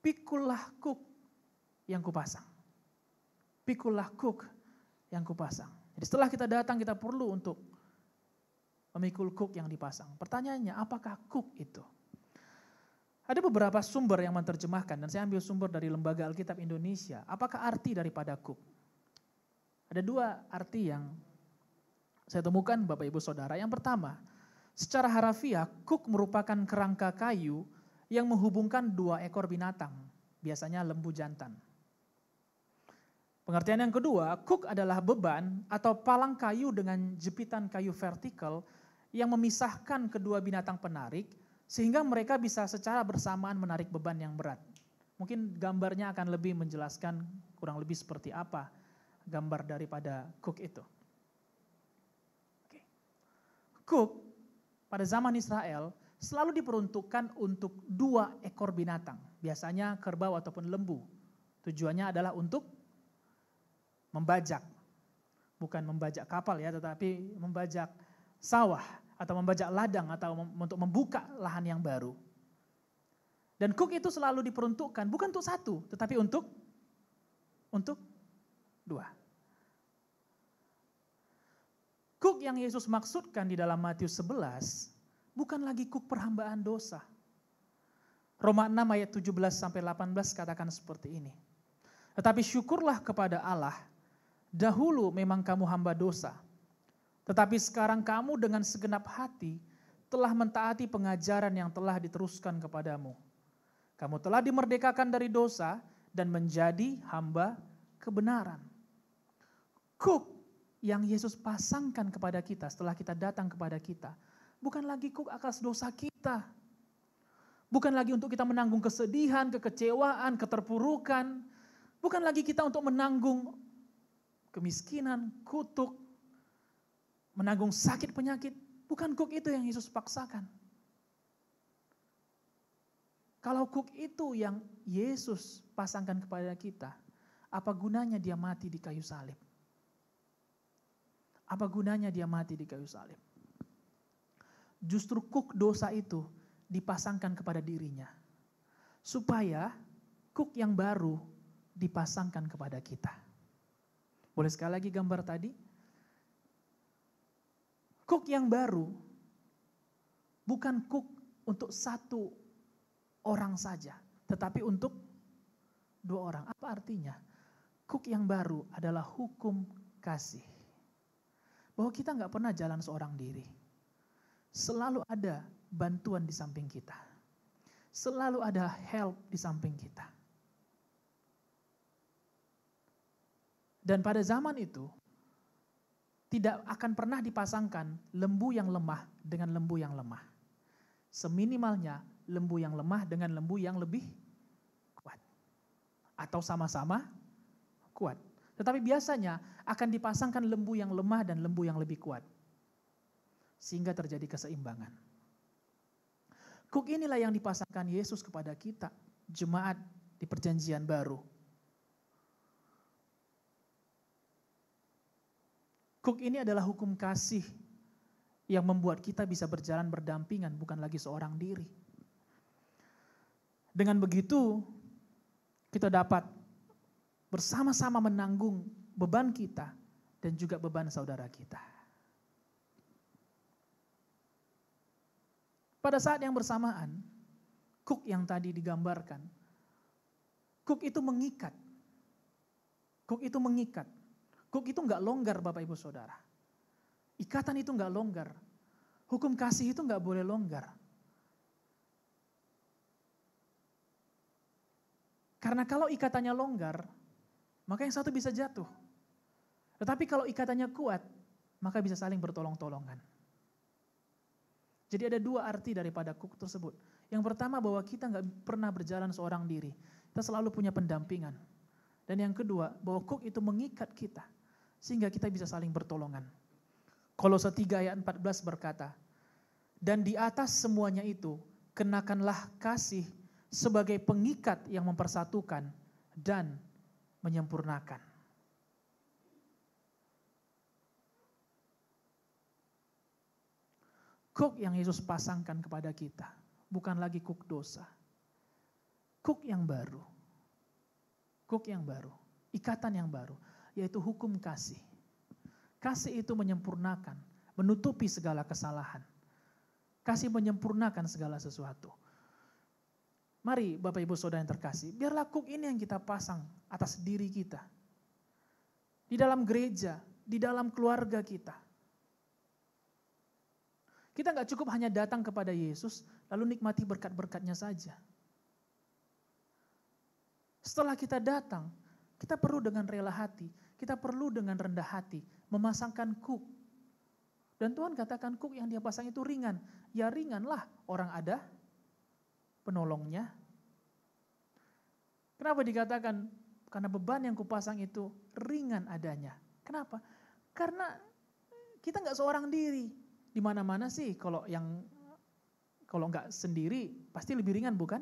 pikullah kuk yang kupasang. Pikullah kuk yang kupasang. Jadi setelah kita datang kita perlu untuk memikul kuk yang dipasang. Pertanyaannya, apakah kuk itu? Ada beberapa sumber yang menerjemahkan, dan saya ambil sumber dari Lembaga Alkitab Indonesia. Apakah arti daripada kuk? Ada 2 arti yang saya temukan Bapak Ibu Saudara. Yang pertama, secara harafiah, kuk merupakan kerangka kayu yang menghubungkan 2 ekor binatang, biasanya lembu jantan. Pengertian yang kedua, kuk adalah beban atau palang kayu dengan jepitan kayu vertikal yang memisahkan kedua binatang penarik sehingga mereka bisa secara bersamaan menarik beban yang berat. Mungkin gambarnya akan lebih menjelaskan kurang lebih seperti apa gambar daripada kuk itu. Kuk pada zaman Israel selalu diperuntukkan untuk 2 ekor binatang. Biasanya kerbau ataupun lembu. Tujuannya adalah untuk membajak. Bukan membajak kapal ya, tetapi membajak sawah atau membajak ladang atau untuk membuka lahan yang baru. Dan kuk itu selalu diperuntukkan bukan untuk 1, tetapi untuk 2. Kuk yang Yesus maksudkan di dalam Matius 11 bukan lagi kuk perhambaan dosa. Roma 6 ayat 17 sampai 18 katakan seperti ini. Tetapi syukurlah kepada Allah, dahulu memang kamu hamba dosa, tetapi sekarang kamu dengan segenap hati telah mentaati pengajaran yang telah diteruskan kepadamu. Kamu telah dimerdekakan dari dosa dan menjadi hamba kebenaran. Kuk yang Yesus pasangkan kepada kita setelah kita datang kepada kita, bukan lagi kuk atas dosa kita. Bukan lagi untuk kita menanggung kesedihan, kekecewaan, keterpurukan. Bukan lagi kita untuk menanggung kemiskinan, kutuk, menanggung sakit penyakit. Bukan kuk itu yang Yesus paksakan. Kalau kuk itu yang Yesus pasangkan kepada kita, apa gunanya dia mati di kayu salib? Apa gunanya dia mati di kayu salib? Justru kuk dosa itu dipasangkan kepada dirinya. Supaya kuk yang baru dipasangkan kepada kita. Boleh sekali lagi gambar tadi? Kuk yang baru bukan kuk untuk 1 orang saja, tetapi untuk 2 orang. Apa artinya? Kuk yang baru adalah hukum kasih. Bahwa kita nggak pernah jalan seorang diri. Selalu ada bantuan di samping kita. Selalu ada help di samping kita. Dan pada zaman itu, tidak akan pernah dipasangkan lembu yang lemah dengan lembu yang lemah. Seminimalnya lembu yang lemah dengan lembu yang lebih kuat. Atau sama-sama kuat. Tetapi biasanya akan dipasangkan lembu yang lemah dan lembu yang lebih kuat. Sehingga terjadi keseimbangan. Kuk inilah yang dipasangkan Yesus kepada kita, jemaat di perjanjian baru. Kuk ini adalah hukum kasih yang membuat kita bisa berjalan berdampingan, bukan lagi seorang diri. Dengan begitu, kita dapat bersama-sama menanggung beban kita dan juga beban saudara kita. Pada saat yang bersamaan, kuk yang tadi digambarkan, kuk itu mengikat. Kuk itu mengikat. Kuk itu enggak longgar Bapak Ibu Saudara. Ikatan itu enggak longgar. Hukum kasih itu enggak boleh longgar. Karena kalau ikatannya longgar, maka yang satu bisa jatuh. Tetapi kalau ikatannya kuat, maka bisa saling bertolong-tolongan. Jadi ada 2 arti daripada kuk tersebut. Yang pertama bahwa kita enggak pernah berjalan seorang diri. Kita selalu punya pendampingan. Dan yang kedua, bahwa kuk itu mengikat kita. Sehingga kita bisa saling bertolongan. Kolose 3 ayat 14 berkata, dan di atas semuanya itu, kenakanlah kasih sebagai pengikat yang mempersatukan dan menyempurnakan. Kuk yang Yesus pasangkan kepada kita, bukan lagi kuk dosa. Kuk yang baru. Kuk yang baru, ikatan yang baru, yaitu hukum kasih. Kasih itu menyempurnakan, menutupi segala kesalahan. Kasih menyempurnakan segala sesuatu. Mari Bapak Ibu Saudara yang terkasih, biarlah kuk ini yang kita pasang atas diri kita. Di dalam gereja, di dalam keluarga kita. Kita gak cukup hanya datang kepada Yesus, lalu nikmati berkat-berkatnya saja. Setelah kita datang, kita perlu dengan rela hati, kita perlu dengan rendah hati, memasangkan kuk. Dan Tuhan katakan kuk yang dia pasang itu ringan. Ya ringanlah, orang ada penolongnya. Kenapa dikatakan? Karena beban yang kupasang itu ringan adanya. Kenapa? Karena kita gak seorang diri. Di mana-mana sih kalau kalau nggak sendiri pasti lebih ringan bukan?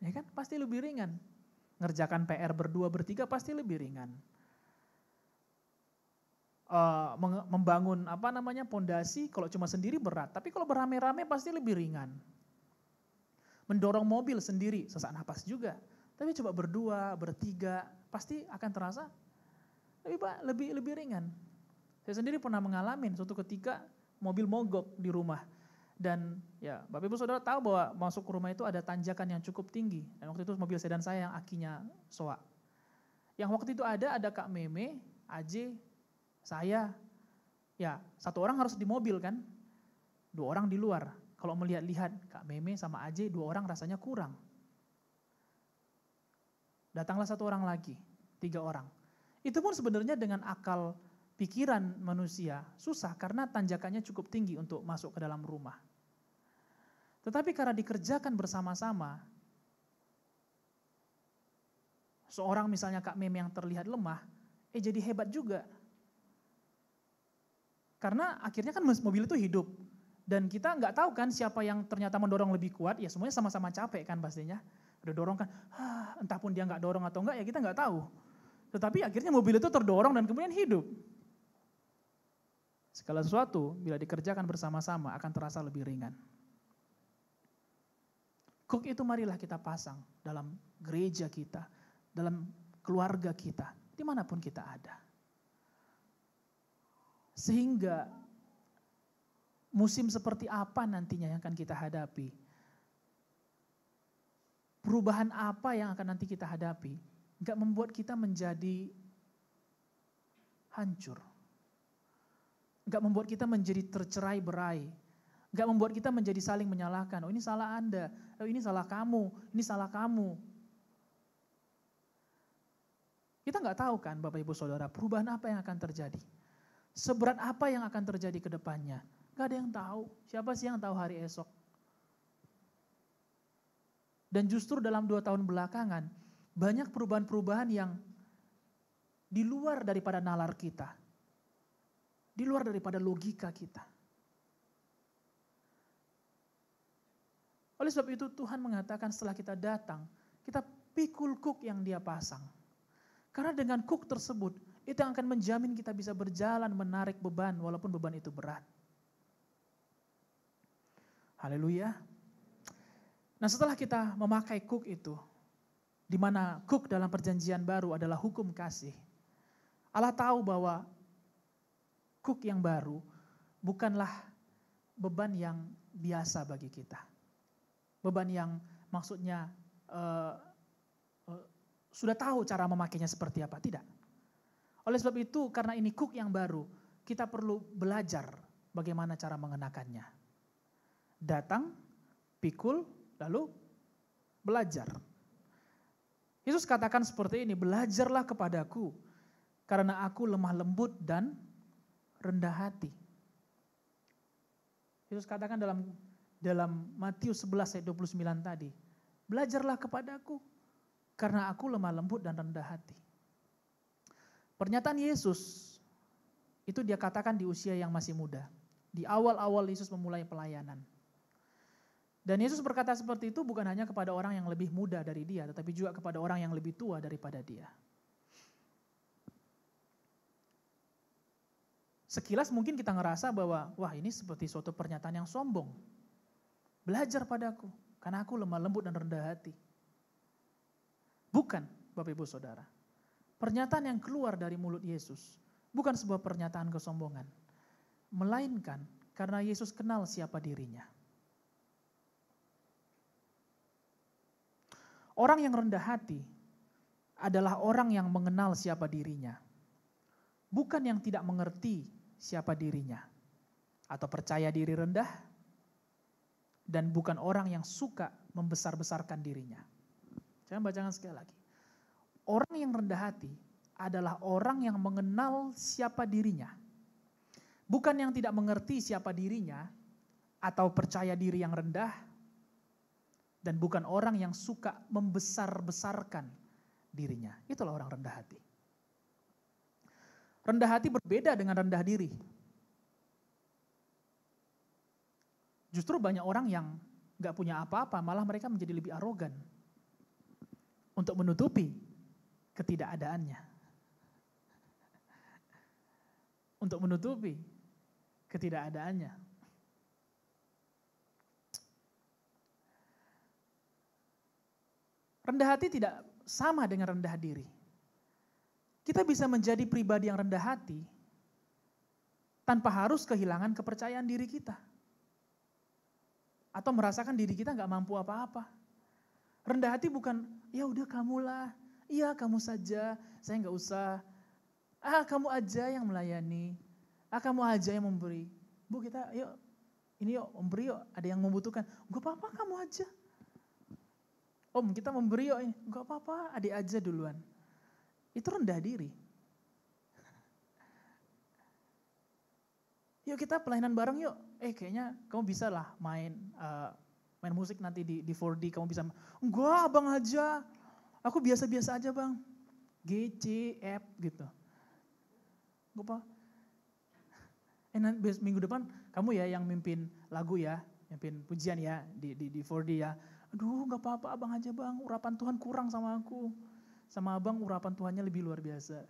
Ya kan, pasti lebih ringan. Ngerjakan PR berdua, bertiga pasti lebih ringan. Membangun pondasi kalau cuma sendiri berat, tapi kalau beramai-ramai pasti lebih ringan. Mendorong mobil sendiri sesak napas juga, tapi coba berdua, bertiga pasti akan terasa lebih ringan. Saya sendiri pernah mengalami suatu ketika mobil mogok di rumah. Dan ya Bapak Ibu Saudara tahu bahwa masuk ke rumah itu ada tanjakan yang cukup tinggi. Dan waktu itu mobil sedan saya yang akinya soak. Yang waktu itu ada Kak Meme, Aje, saya. Ya 1 orang harus di mobil kan, 2 orang di luar. Kalau melihat-lihat Kak Meme sama Aje 2 orang rasanya kurang. Datanglah 1 orang lagi, 3 orang. Itu pun sebenarnya dengan akal pikiran manusia susah karena tanjakannya cukup tinggi untuk masuk ke dalam rumah. Tetapi karena dikerjakan bersama-sama, seorang misalnya Kak Meme yang terlihat lemah, jadi hebat juga. Karena akhirnya kan mobil itu hidup. Dan kita nggak tahu kan siapa yang ternyata mendorong lebih kuat, ya semuanya sama-sama capek kan pastinya. Udah dorong kan, entah pun dia nggak dorong atau enggak ya kita nggak tahu. Tetapi akhirnya mobil itu terdorong dan kemudian hidup. Segala sesuatu bila dikerjakan bersama-sama akan terasa lebih ringan. Cook itu marilah kita pasang dalam gereja kita, dalam keluarga kita, dimanapun kita ada. Sehingga musim seperti apa nantinya yang akan kita hadapi, perubahan apa yang akan nanti kita hadapi, enggak membuat kita menjadi hancur. Enggak membuat kita menjadi tercerai-berai. Enggak membuat kita menjadi saling menyalahkan. Oh ini salah Anda, oh ini salah kamu, ini salah kamu. Kita enggak tahu kan Bapak Ibu Saudara, perubahan apa yang akan terjadi. Seberat apa yang akan terjadi ke depannya. Enggak ada yang tahu, siapa sih yang tahu hari esok. Dan justru dalam 2 tahun belakangan, banyak perubahan-perubahan yang di luar daripada nalar kita. Di luar daripada logika kita. Oleh sebab itu Tuhan mengatakan setelah kita datang, kita pikul kuk yang dia pasang. Karena dengan kuk tersebut, itu yang akan menjamin kita bisa berjalan menarik beban walaupun beban itu berat. Haleluya. Nah setelah kita memakai kuk itu, di mana kuk dalam perjanjian baru adalah hukum kasih. Allah tahu bahwa kuk yang baru bukanlah beban yang biasa bagi kita. Beban yang maksudnya sudah tahu cara memakainya seperti apa, tidak. Oleh sebab itu karena ini kuk yang baru, kita perlu belajar bagaimana cara mengenakannya. Datang, pikul, lalu belajar. Yesus katakan seperti ini, belajarlah kepadaku karena aku lemah lembut dan rendah hati. Yesus katakan dalam Matius 11 ayat 29 tadi, belajarlah kepadaku karena aku lemah lembut dan rendah hati. Pernyataan Yesus itu dia katakan di usia yang masih muda. Di awal-awal Yesus memulai pelayanan. Dan Yesus berkata seperti itu bukan hanya kepada orang yang lebih muda dari dia, tetapi juga kepada orang yang lebih tua daripada dia. Sekilas mungkin kita ngerasa bahwa, wah ini seperti suatu pernyataan yang sombong. Belajar padaku, karena aku lemah lembut dan rendah hati. Bukan, Bapak Ibu Saudara. Pernyataan yang keluar dari mulut Yesus bukan sebuah pernyataan kesombongan. Melainkan karena Yesus kenal siapa dirinya. Orang yang rendah hati adalah orang yang mengenal siapa dirinya. Bukan yang tidak mengerti siapa dirinya. Atau percaya diri rendah. Dan bukan orang yang suka membesar-besarkan dirinya. Saya bacakan sekali lagi. Orang yang rendah hati adalah orang yang mengenal siapa dirinya. Bukan yang tidak mengerti siapa dirinya atau percaya diri yang rendah. Dan bukan orang yang suka membesar-besarkan dirinya. Itulah orang rendah hati. Rendah hati berbeda dengan rendah diri. Justru banyak orang yang gak punya apa-apa, malah mereka menjadi lebih arogan untuk menutupi ketidakadaannya. Untuk menutupi ketidakadaannya. Rendah hati tidak sama dengan rendah diri. Kita bisa menjadi pribadi yang rendah hati tanpa harus kehilangan kepercayaan diri kita. Atau merasakan diri kita gak mampu apa-apa. Rendah hati bukan, ya udah kamulah, iya kamu saja, saya gak usah. Kamu aja yang melayani, kamu aja yang memberi. Bu kita yuk, ini yuk memberi yuk, ada yang membutuhkan. Gak apa-apa kamu aja. Om kita memberi yuk, gak apa-apa adik aja duluan. Itu rendah diri. Yuk kita pelayanan bareng yuk. Kayaknya kamu bisa lah main musik nanti di 4D kamu bisa. Enggak abang aja. Aku biasa-biasa aja bang. G, C, F gitu. Gak apa. Nanti minggu depan kamu ya yang mimpin lagu ya. Mimpin pujian ya di 4D ya. Aduh gak apa-apa abang aja bang. Urapan Tuhan kurang sama aku. Sama abang urapan Tuhannya lebih luar biasa.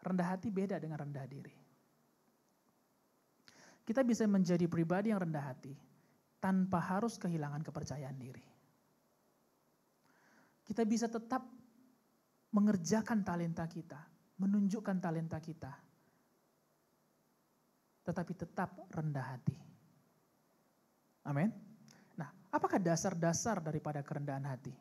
Rendah hati beda dengan rendah diri. Kita bisa menjadi pribadi yang rendah hati tanpa harus kehilangan kepercayaan diri. Kita bisa tetap mengerjakan talenta kita, menunjukkan talenta kita, tetapi tetap rendah hati. Amin. Nah, apakah dasar-dasar daripada kerendahan hati?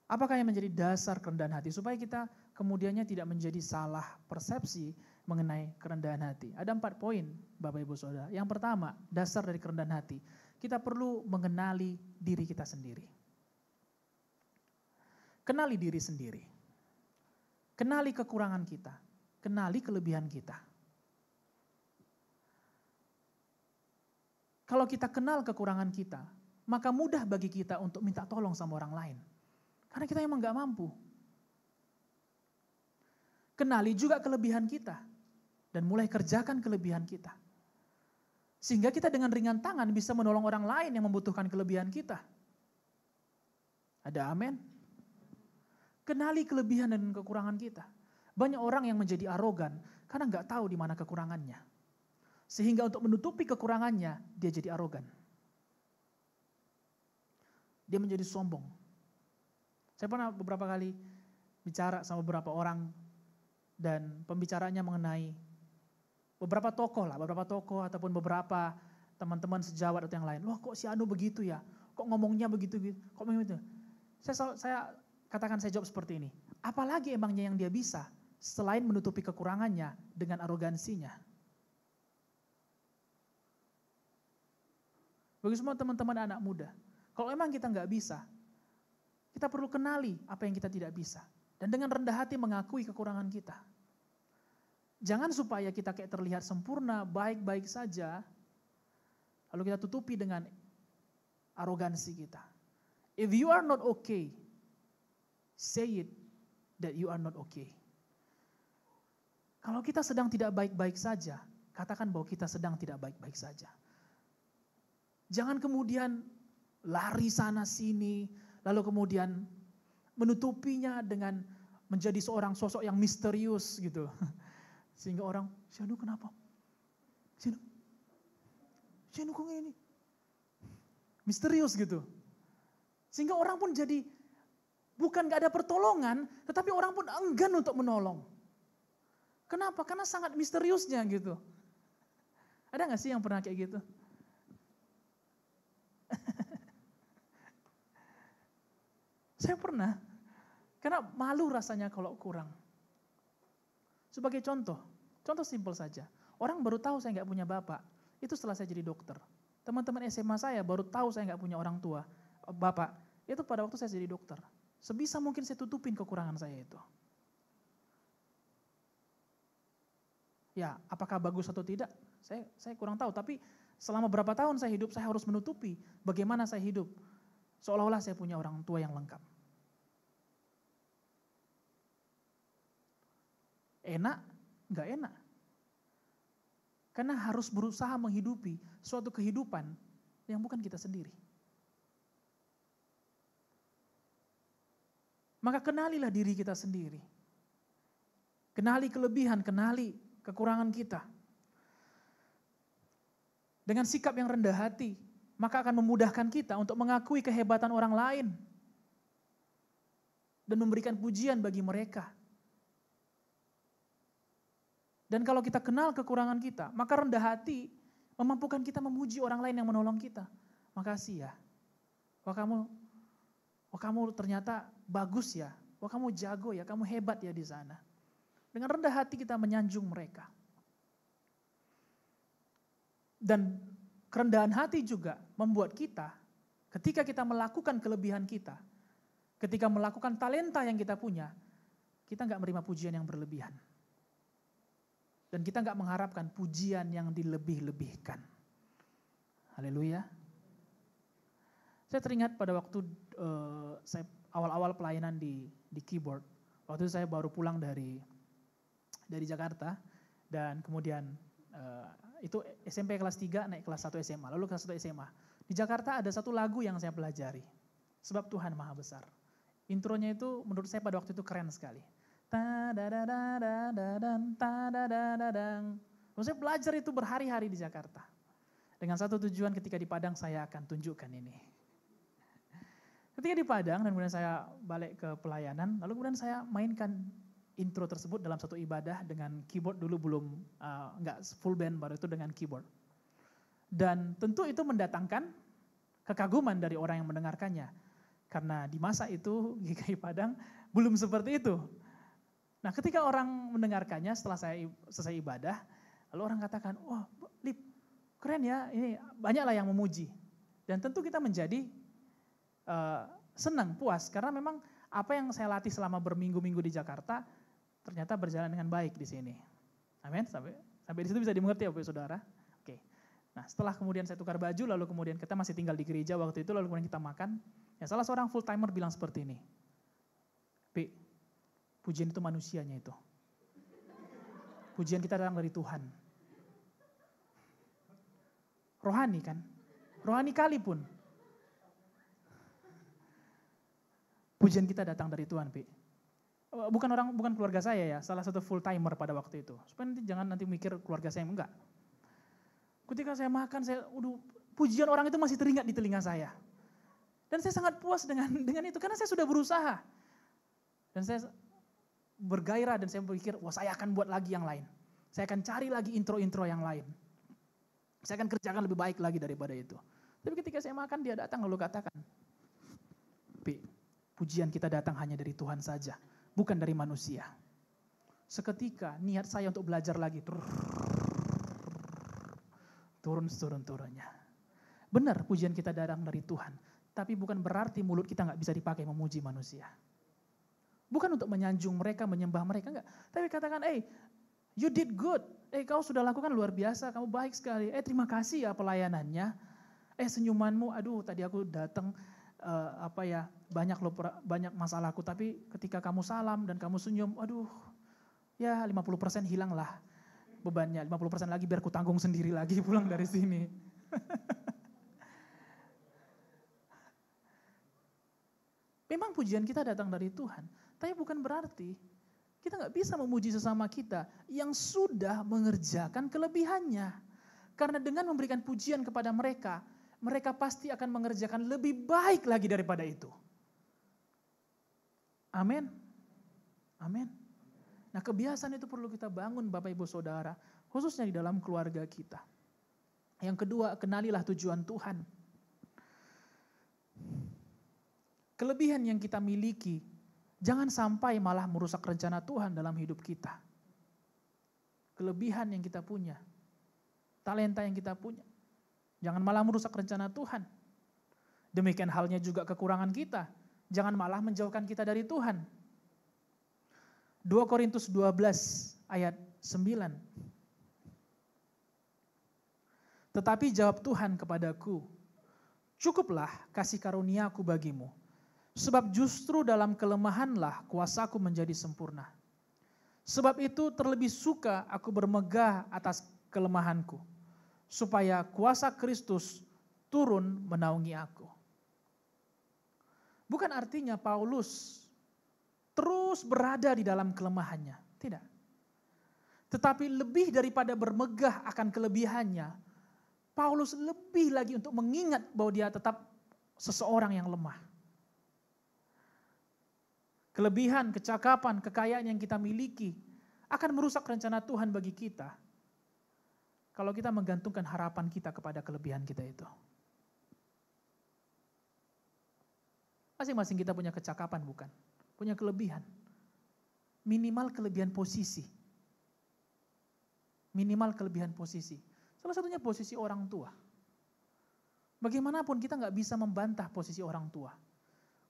Apakah yang menjadi dasar kerendahan hati? Supaya kita kemudiannya tidak menjadi salah persepsi mengenai kerendahan hati. Ada 4 poin Bapak Ibu Saudara. Yang pertama, dasar dari kerendahan hati. Kita perlu mengenali diri kita sendiri. Kenali diri sendiri. Kenali kekurangan kita. Kenali kelebihan kita. Kalau kita kenal kekurangan kita, maka mudah bagi kita untuk minta tolong sama orang lain. Karena kita emang gak mampu. Kenali juga kelebihan kita. Dan mulai kerjakan kelebihan kita. Sehingga kita dengan ringan tangan bisa menolong orang lain yang membutuhkan kelebihan kita. Ada amin? Kenali kelebihan dan kekurangan kita. Banyak orang yang menjadi arogan karena gak tahu di mana kekurangannya. Sehingga untuk menutupi kekurangannya, dia jadi arogan. Dia menjadi sombong. Saya pernah beberapa kali bicara sama beberapa orang dan pembicaranya mengenai beberapa tokoh ataupun beberapa teman-teman sejawat atau yang lain. Loh kok si Anu begitu ya? Kok ngomongnya begitu? Kok begitu? Saya katakan saya jawab seperti ini. Apalagi emangnya yang dia bisa selain menutupi kekurangannya dengan arogansinya. Bagi semua teman-teman anak muda, kalau emang kita nggak bisa, kita perlu kenali apa yang kita tidak bisa. Dan dengan rendah hati mengakui kekurangan kita. Jangan supaya kita kayak terlihat sempurna, baik-baik saja, lalu kita tutupi dengan arogansi kita. If you are not okay, say it that you are not okay. Kalau kita sedang tidak baik-baik saja, katakan bahwa kita sedang tidak baik-baik saja. Jangan kemudian lari sana sini, lalu kemudian menutupinya dengan menjadi seorang sosok yang misterius gitu. Sehingga orang, si Anu kenapa? Si Anu kok ini? Misterius gitu. Sehingga orang pun jadi, bukan gak ada pertolongan, tetapi orang pun enggan untuk menolong. Kenapa? Karena sangat misteriusnya gitu. Ada gak sih yang pernah kayak gitu? Saya pernah, karena malu rasanya kalau kurang. Sebagai contoh simpel saja. Orang baru tahu saya nggak punya bapak, itu setelah saya jadi dokter. Teman-teman SMA saya baru tahu saya nggak punya orang tua, bapak, itu pada waktu saya jadi dokter. Sebisa mungkin saya tutupin kekurangan saya itu. Ya, apakah bagus atau tidak? Saya kurang tahu, tapi selama berapa tahun saya hidup, saya harus menutupi bagaimana saya hidup. Seolah-olah saya punya orang tua yang lengkap. Enak? Enggak enak. Karena harus berusaha menghidupi suatu kehidupan yang bukan kita sendiri. Maka kenalilah diri kita sendiri. Kenali kelebihan, kenali kekurangan kita. Dengan sikap yang rendah hati, maka akan memudahkan kita untuk mengakui kehebatan orang lain. Dan memberikan pujian bagi mereka. Dan kalau kita kenal kekurangan kita, maka rendah hati memampukan kita memuji orang lain yang menolong kita. Makasih ya. Wah kamu ternyata bagus ya. Wah kamu jago ya, kamu hebat ya di sana. Dengan rendah hati kita menyanjung mereka. Dan kerendahan hati juga membuat kita, ketika kita melakukan kelebihan kita, ketika melakukan talenta yang kita punya, kita gak menerima pujian yang berlebihan. Dan kita gak mengharapkan pujian yang dilebih-lebihkan. Haleluya. Saya teringat pada waktu saya awal-awal pelayanan di keyboard. Waktu itu saya baru pulang dari Jakarta. Dan kemudian itu SMP kelas 3 naik kelas 1 SMA. Lalu kelas 1 SMA. Di Jakarta ada satu lagu yang saya pelajari. Sebab Tuhan Maha Besar. Intronya itu menurut saya pada waktu itu keren sekali. Saya belajar itu berhari-hari di Jakarta. Dengan satu tujuan, ketika di Padang saya akan tunjukkan ini. Ketika di Padang dan kemudian saya balik ke pelayanan, lalu kemudian saya mainkan intro tersebut dalam satu ibadah dengan keyboard. Dulu belum enggak full band, baru itu dengan keyboard. Dan tentu itu mendatangkan kekaguman dari orang yang mendengarkannya. Karena di masa itu GKI Padang belum seperti itu. Nah ketika orang mendengarkannya setelah saya selesai ibadah, lalu orang katakan, wah Lip, keren ya, ini banyaklah yang memuji. Dan tentu kita menjadi senang, puas, karena memang apa yang saya latih selama berminggu-minggu di Jakarta, ternyata berjalan dengan baik di sini. Amin, sampai di situ bisa dimengerti ya Bapak Saudara. Oke. Nah setelah kemudian saya tukar baju, lalu kemudian kita masih tinggal di gereja waktu itu, lalu kemudian kita makan, ya salah seorang full timer bilang seperti ini, Pi, pujian itu manusianya itu. Pujian kita datang dari Tuhan. Rohani kan? Rohani kali pun. Pujian kita datang dari Tuhan, Pi. Bukan keluarga saya ya, salah satu full timer pada waktu itu. Supaya jangan nanti mikir keluarga saya, enggak. Ketika saya makan, pujian orang itu masih teringat di telinga saya. Dan saya sangat puas dengan itu, karena saya sudah berusaha. Dan saya bergairah dan saya berpikir, wah saya akan buat lagi yang lain. Saya akan cari lagi intro-intro yang lain. Saya akan kerjakan lebih baik lagi daripada itu. Tapi ketika saya makan, dia datang lalu katakan, Pi, pujian kita datang hanya dari Tuhan saja, bukan dari manusia. Seketika niat saya untuk belajar lagi, turun-turunnya. Benar pujian kita datang dari Tuhan, tapi bukan berarti mulut kita gak bisa dipakai memuji manusia. Bukan untuk menyanjung mereka, menyembah mereka, enggak. Tapi katakan, you did good. Kau sudah lakukan luar biasa, kamu baik sekali. Terima kasih ya pelayanannya. Senyumanmu, aduh tadi aku datang, banyak masalahku. Tapi ketika kamu salam dan kamu senyum, aduh ya 50% hilang lah bebannya. 50% lagi biar ku tanggung sendiri lagi pulang dari sini. Memang pujian kita datang dari Tuhan. Tapi bukan berarti kita gak bisa memuji sesama kita yang sudah mengerjakan kelebihannya. Karena dengan memberikan pujian kepada mereka, mereka pasti akan mengerjakan lebih baik lagi daripada itu. Amin. Amin. Nah kebiasaan itu perlu kita bangun Bapak Ibu Saudara, khususnya di dalam keluarga kita. Yang kedua, kenalilah tujuan Tuhan. Kelebihan yang kita miliki, jangan sampai malah merusak rencana Tuhan dalam hidup kita. Kelebihan yang kita punya, talenta yang kita punya, jangan malah merusak rencana Tuhan. Demikian halnya juga kekurangan kita, jangan malah menjauhkan kita dari Tuhan. 2 Korintus 12 ayat 9. Tetapi jawab Tuhan kepadaku, cukuplah kasih karuniaku bagimu. Sebab justru dalam kelemahanlah kuasaku menjadi sempurna. Sebab itu terlebih suka aku bermegah atas kelemahanku, supaya kuasa Kristus turun menaungi aku. Bukan artinya Paulus terus berada di dalam kelemahannya, tidak. Tetapi lebih daripada bermegah akan kelebihannya, Paulus lebih lagi untuk mengingat bahwa dia tetap seseorang yang lemah. Kelebihan, kecakapan, kekayaan yang kita miliki akan merusak rencana Tuhan bagi kita kalau kita menggantungkan harapan kita kepada kelebihan kita itu. Masing-masing kita punya kecakapan bukan? Punya kelebihan. Minimal kelebihan posisi. Minimal kelebihan posisi. Salah satunya posisi orang tua. Bagaimanapun kita nggak bisa membantah posisi orang tua.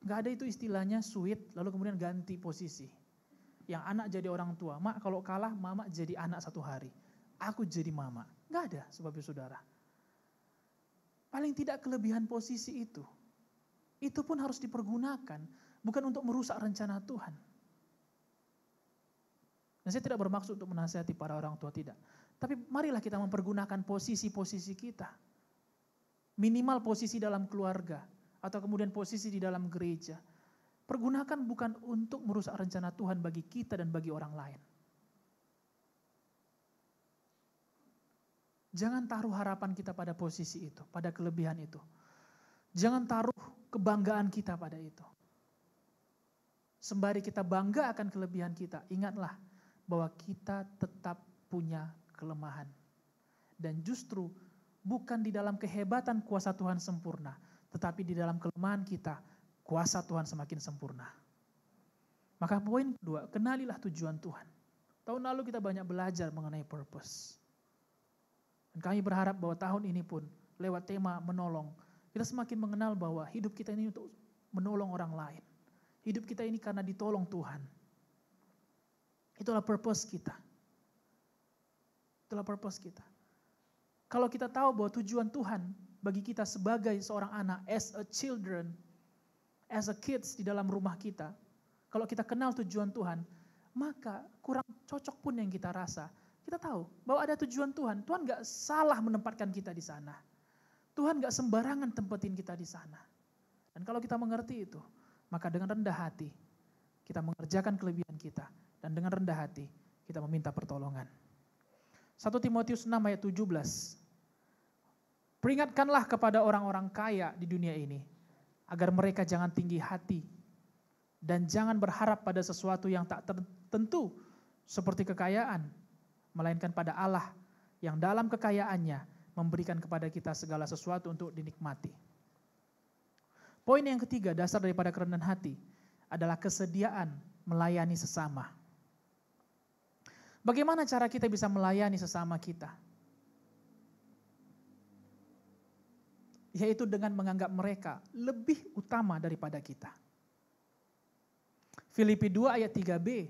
Nggak ada itu istilahnya sweet lalu kemudian ganti posisi. Yang anak jadi orang tua. Mak kalau kalah mama jadi anak satu hari. Aku jadi mama. Nggak ada sebab saudara. Paling tidak kelebihan posisi itu pun harus dipergunakan, bukan untuk merusak rencana Tuhan. Dan saya tidak bermaksud untuk menasihati para orang tua, tidak. Tapi marilah kita mempergunakan posisi-posisi kita. Minimal posisi dalam keluarga, atau kemudian posisi di dalam gereja. Pergunakan bukan untuk merusak rencana Tuhan bagi kita dan bagi orang lain. Jangan taruh harapan kita pada posisi itu, pada kelebihan itu. Jangan taruh kebanggaan kita pada itu. Sembari kita bangga akan kelebihan kita, ingatlah bahwa kita tetap punya kelemahan. Dan justru bukan di dalam kehebatan kuasa Tuhan sempurna, tetapi di dalam kelemahan kita, kuasa Tuhan semakin sempurna. Maka poin kedua, kenalilah tujuan Tuhan. Tahun lalu kita banyak belajar mengenai purpose. Dan kami berharap bahwa tahun ini pun lewat tema menolong, kita semakin mengenal bahwa hidup kita ini untuk menolong orang lain. Hidup kita ini karena ditolong Tuhan. Itulah purpose kita. Itulah purpose kita. Kalau kita tahu bahwa tujuan Tuhan bagi kita sebagai seorang anak, as a children, as a kids di dalam rumah kita, kalau kita kenal tujuan Tuhan, maka kurang cocok pun yang kita rasa. Kita tahu bahwa ada tujuan Tuhan. Tuhan gak salah menempatkan kita di sana. Tuhan gak sembarangan tempatin kita di sana. Dan kalau kita mengerti itu, maka dengan rendah hati kita mengerjakan kelebihan kita. Dan dengan rendah hati kita meminta pertolongan. 1 Timotius 6 ayat 17. Peringatkanlah kepada orang-orang kaya di dunia ini, agar mereka jangan tinggi hati dan jangan berharap pada sesuatu yang tak tertentu seperti kekayaan, melainkan pada Allah yang dalam kekayaannya memberikan kepada kita segala sesuatu untuk dinikmati. Poin yang ketiga, dasar daripada kerendahan hati, adalah kesediaan melayani sesama. Bagaimana cara kita bisa melayani sesama kita? Yaitu dengan menganggap mereka lebih utama daripada kita. Filipi 2 ayat 3b,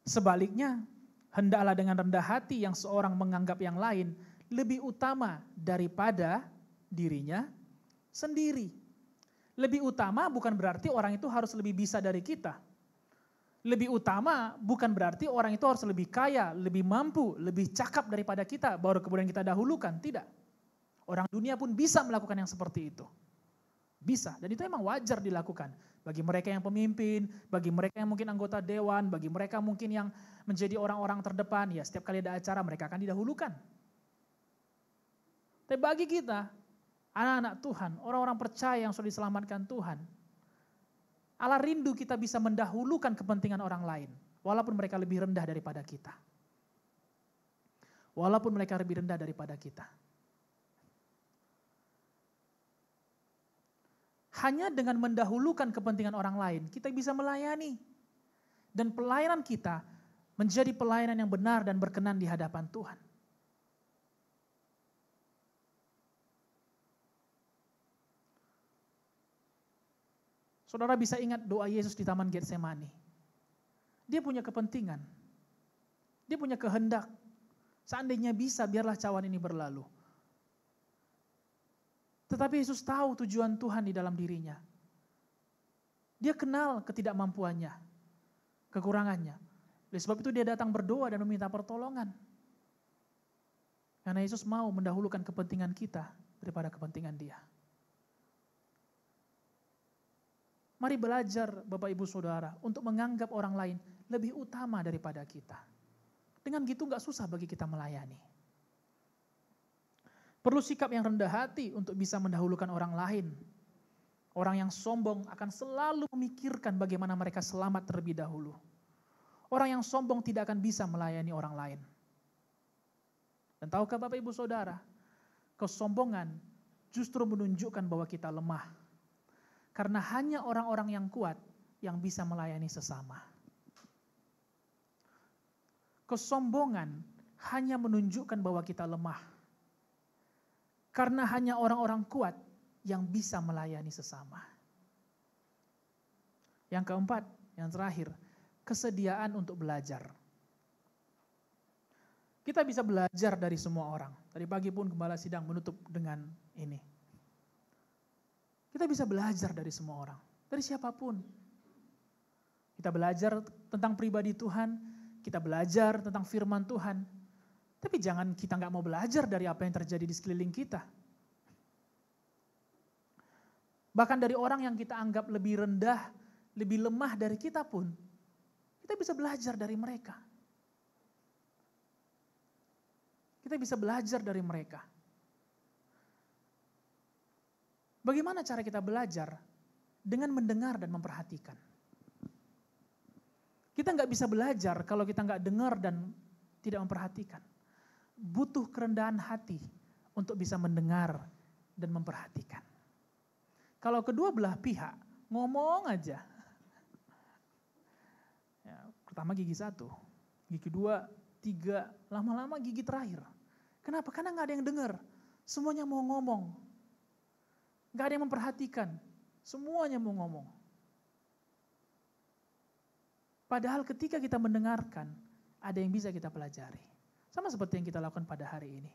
sebaliknya, hendaklah dengan rendah hati yang seorang menganggap yang lain lebih utama daripada dirinya sendiri. Lebih utama bukan berarti orang itu harus lebih bisa dari kita. Lebih utama bukan berarti orang itu harus lebih kaya, lebih mampu, lebih cakap daripada kita, baru kemudian kita dahulukan. Tidak. Orang dunia pun bisa melakukan yang seperti itu. Bisa, dan itu emang wajar dilakukan. Bagi mereka yang pemimpin, bagi mereka yang mungkin anggota dewan, bagi mereka mungkin yang menjadi orang-orang terdepan, ya setiap kali ada acara mereka akan didahulukan. Tapi bagi kita, anak-anak Tuhan, orang-orang percaya yang sudah diselamatkan Tuhan, Allah rindu kita bisa mendahulukan kepentingan orang lain, walaupun mereka lebih rendah daripada kita. Walaupun mereka lebih rendah daripada kita. Hanya dengan mendahulukan kepentingan orang lain, kita bisa melayani. Dan pelayanan kita menjadi pelayanan yang benar dan berkenan di hadapan Tuhan. Saudara bisa ingat doa Yesus di Taman Getsemani. Dia punya kepentingan. Dia punya kehendak. Seandainya bisa, biarlah cawan ini berlalu. Tetapi Yesus tahu tujuan Tuhan di dalam dirinya. Dia kenal ketidakmampuannya, kekurangannya. Oleh sebab itu dia datang berdoa dan meminta pertolongan. Karena Yesus mau mendahulukan kepentingan kita daripada kepentingan Dia. Mari belajar Bapak Ibu Saudara untuk menganggap orang lain lebih utama daripada kita. Dengan gitu gak susah bagi kita melayani. Perlu sikap yang rendah hati untuk bisa mendahulukan orang lain. Orang yang sombong akan selalu memikirkan bagaimana mereka selamat terlebih dahulu. Orang yang sombong tidak akan bisa melayani orang lain. Dan tahukah Bapak Ibu Saudara, kesombongan justru menunjukkan bahwa kita lemah. Karena hanya orang-orang yang kuat yang bisa melayani sesama. Kesombongan hanya menunjukkan bahwa kita lemah. Karena hanya orang-orang kuat yang bisa melayani sesama. Yang keempat, yang terakhir, kesediaan untuk belajar. Kita bisa belajar dari semua orang. Tadi pagi pun Gembala Sidang menutup dengan ini. Kita bisa belajar dari semua orang, dari siapapun. Kita belajar tentang pribadi Tuhan, kita belajar tentang firman Tuhan. Tapi jangan kita nggak mau belajar dari apa yang terjadi di sekeliling kita. Bahkan dari orang yang kita anggap lebih rendah, lebih lemah dari kita pun, kita bisa belajar dari mereka. Kita bisa belajar dari mereka. Bagaimana cara kita belajar? Dengan mendengar dan memperhatikan. Kita nggak bisa belajar kalau kita nggak dengar dan tidak memperhatikan. Butuh kerendahan hati untuk bisa mendengar dan memperhatikan. Kalau kedua belah pihak ngomong aja. Ya, pertama gigi 1, gigi 2, 3, lama-lama gigi terakhir. Kenapa? Karena nggak ada yang dengar. Semuanya mau ngomong. Nggak ada yang memperhatikan. Semuanya mau ngomong. Padahal ketika kita mendengarkan, ada yang bisa kita pelajari. Sama seperti yang kita lakukan pada hari ini.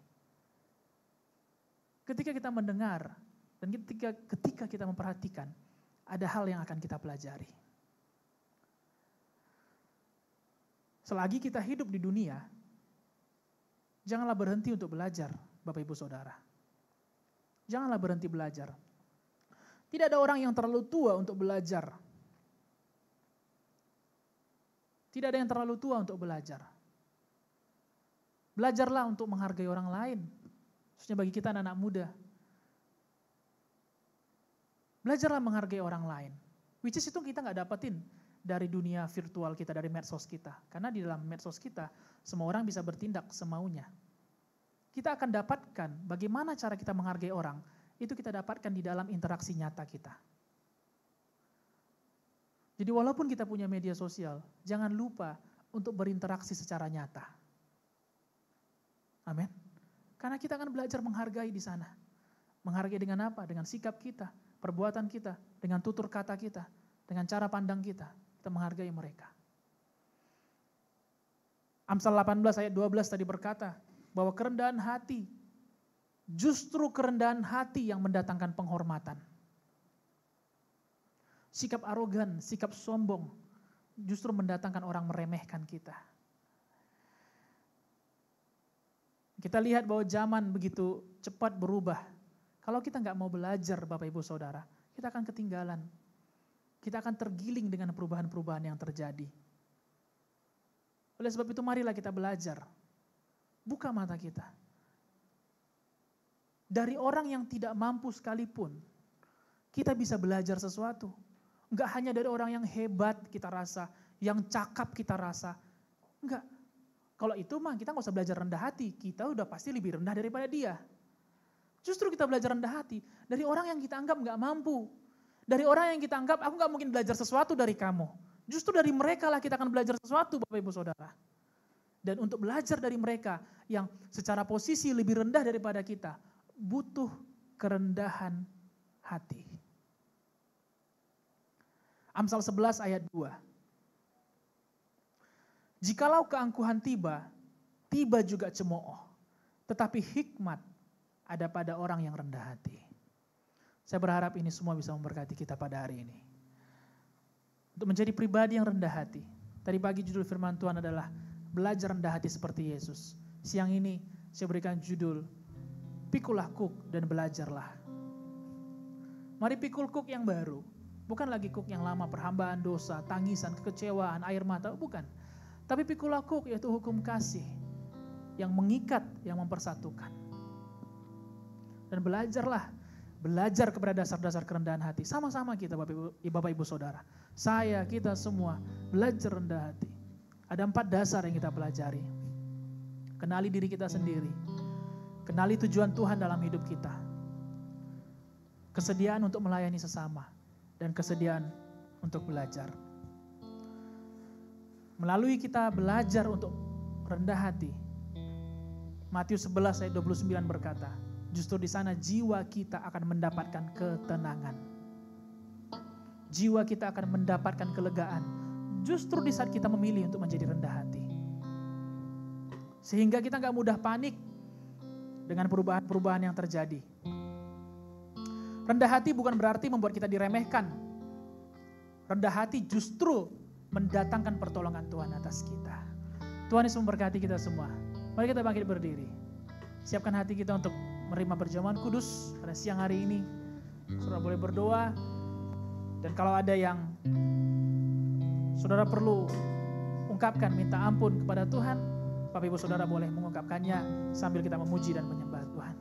Ketika kita mendengar, dan ketika kita memperhatikan, ada hal yang akan kita pelajari. Selagi kita hidup di dunia, janganlah berhenti untuk belajar, Bapak Ibu Saudara. Janganlah berhenti belajar. Tidak ada orang yang terlalu tua untuk belajar. Tidak ada yang terlalu tua untuk belajar. Belajarlah untuk menghargai orang lain. Khususnya bagi kita anak-anak muda. Belajarlah menghargai orang lain. Which is itu kita nggak dapetin dari dunia virtual kita, dari medsos kita. Karena di dalam medsos kita, semua orang bisa bertindak semaunya. Kita akan dapatkan bagaimana cara kita menghargai orang, itu kita dapatkan di dalam interaksi nyata kita. Jadi walaupun kita punya media sosial, jangan lupa untuk berinteraksi secara nyata. Amin. Karena kita akan belajar menghargai di sana. Menghargai dengan apa? Dengan sikap kita, perbuatan kita, dengan tutur kata kita, dengan cara pandang kita. Kita menghargai mereka. Amsal 18 ayat 12 tadi berkata bahwa kerendahan hati, justru kerendahan hati yang mendatangkan penghormatan. Sikap arogan, sikap sombong, justru mendatangkan orang meremehkan kita. Kita lihat bahwa zaman begitu cepat berubah. Kalau kita nggak mau belajar Bapak Ibu Saudara, kita akan ketinggalan. Kita akan tergiling dengan perubahan-perubahan yang terjadi. Oleh sebab itu marilah kita belajar. Buka mata kita. Dari orang yang tidak mampu sekalipun, kita bisa belajar sesuatu. Enggak hanya dari orang yang hebat kita rasa, yang cakap kita rasa. Enggak. Kalau itu mah kita nggak usah belajar rendah hati. Kita udah pasti lebih rendah daripada dia. Justru kita belajar rendah hati dari orang yang kita anggap nggak mampu. Dari orang yang kita anggap, aku nggak mungkin belajar sesuatu dari kamu. Justru dari mereka lah kita akan belajar sesuatu Bapak Ibu Saudara. Dan untuk belajar dari mereka yang secara posisi lebih rendah daripada kita, butuh kerendahan hati. Amsal 11 ayat 2. Jikalau keangkuhan tiba, tiba juga cemooh. Tetapi hikmat ada pada orang yang rendah hati. Saya berharap ini semua bisa memberkati kita pada hari ini. Untuk menjadi pribadi yang rendah hati. Tadi pagi judul firman Tuhan adalah belajar rendah hati seperti Yesus. Siang ini saya berikan judul, Pikulah kuk dan belajarlah. Mari pikul kuk yang baru. Bukan lagi kuk yang lama, perhambaan dosa, tangisan, kekecewaan, air mata, bukan. Tapi pikulah kuk yaitu hukum kasih yang mengikat, yang mempersatukan. Dan belajar kepada dasar-dasar kerendahan hati. Sama-sama kita Bapak Ibu Saudara. Saya, kita semua belajar rendah hati. Ada 4 dasar yang kita pelajari. Kenali diri kita sendiri. Kenali tujuan Tuhan dalam hidup kita. Kesediaan untuk melayani sesama. Dan kesediaan untuk belajar. Melalui kita belajar untuk rendah hati. Matius 11 ayat 29 berkata, justru di sana jiwa kita akan mendapatkan ketenangan. Jiwa kita akan mendapatkan kelegaan. Justru di saat kita memilih untuk menjadi rendah hati. Sehingga kita gak mudah panik dengan perubahan-perubahan yang terjadi. Rendah hati bukan berarti membuat kita diremehkan. Rendah hati justru mendatangkan pertolongan Tuhan atas kita. Tuhan Yesus memberkati kita semua. Mari kita bangkit berdiri. Siapkan hati kita untuk menerima perjamuan kudus pada siang hari ini. Saudara boleh berdoa. Dan kalau ada yang saudara perlu ungkapkan, minta ampun kepada Tuhan, Bapak Ibu Saudara boleh mengungkapkannya sambil kita memuji dan menyembah Tuhan.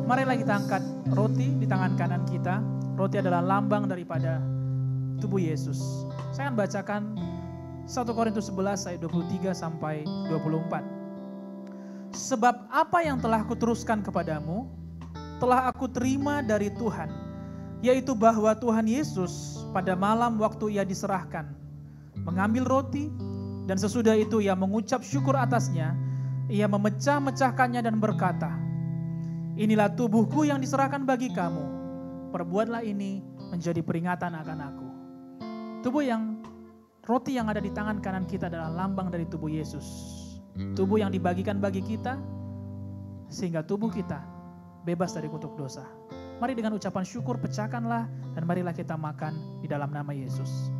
Marilah kita angkat roti di tangan kanan kita. Roti adalah lambang daripada tubuh Yesus. Saya akan bacakan 1 Korintus 11 ayat 23 sampai 24. Sebab apa yang telah kuteruskan kepadamu, telah aku terima dari Tuhan, yaitu bahwa Tuhan Yesus pada malam waktu ia diserahkan, mengambil roti, dan sesudah itu ia mengucap syukur atasnya, ia memecah-mecahkannya dan berkata, inilah tubuhku yang diserahkan bagi kamu, perbuatlah ini menjadi peringatan akan aku. Roti yang ada di tangan kanan kita adalah lambang dari tubuh Yesus. Tubuh yang dibagikan bagi kita sehingga tubuh kita bebas dari kutuk dosa. Mari dengan ucapan syukur pecahkanlah dan marilah kita makan di dalam nama Yesus.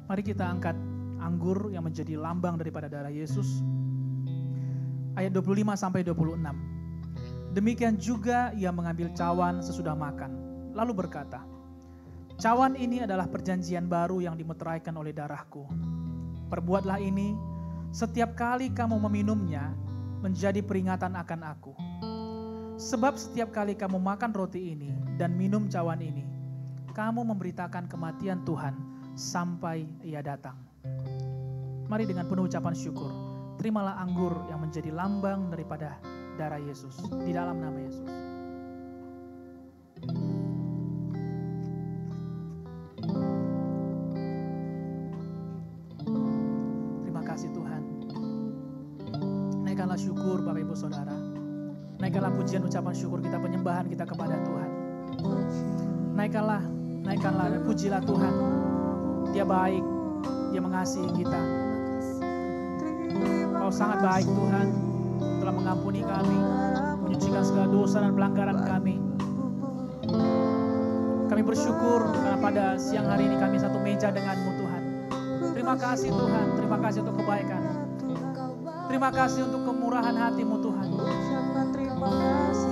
Mari kita angkat anggur yang menjadi lambang daripada darah Yesus. Ayat 25 sampai 26. Demikian juga ia mengambil cawan sesudah makan, lalu berkata, "Cawan ini adalah perjanjian baru yang dimeteraikan oleh darahku. Perbuatlah ini setiap kali kamu meminumnya menjadi peringatan akan aku. Sebab setiap kali kamu makan roti ini dan minum cawan ini, kamu memberitakan kematian Tuhan sampai ia datang." Mari dengan penuh ucapan syukur, terimalah anggur yang menjadi lambang daripada darah Yesus, di dalam nama Yesus. Terima kasih Tuhan. Naikkanlah syukur Bapak Ibu Saudara. Naikkanlah pujian ucapan syukur kita, penyembahan kita kepada Tuhan. Naikkanlah dan pujilah Tuhan. Dia baik, Dia mengasihi kita. Kau sangat baik Tuhan, telah mengampuni kami, menyucikan segala dosa dan pelanggaran kami. Kami bersyukur karena pada siang hari ini kami satu meja dengan-Mu Tuhan. Terima kasih Tuhan, terima kasih untuk kebaikan. Terima kasih untuk kemurahan hati-Mu Tuhan.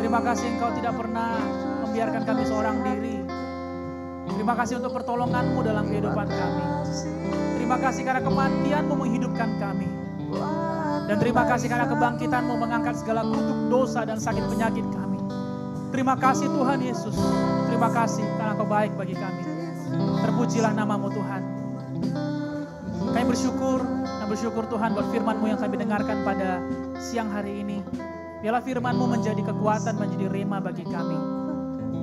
Terima kasih Engkau tidak pernah membiarkan kami seorang diri. Terima kasih untuk pertolongan-Mu dalam kehidupan kami. Terima kasih karena kematian-Mu menghidupkan kami. Dan terima kasih karena kebangkitan-Mu mengangkat segala kutuk dosa dan sakit penyakit kami. Terima kasih Tuhan Yesus. Terima kasih karena Kau baik bagi kami. Terpujilah nama-Mu Tuhan. Kami bersyukur Tuhan buat firman-Mu yang kami dengarkan pada siang hari ini. Biarlah firman-Mu menjadi kekuatan, menjadi rema bagi kami.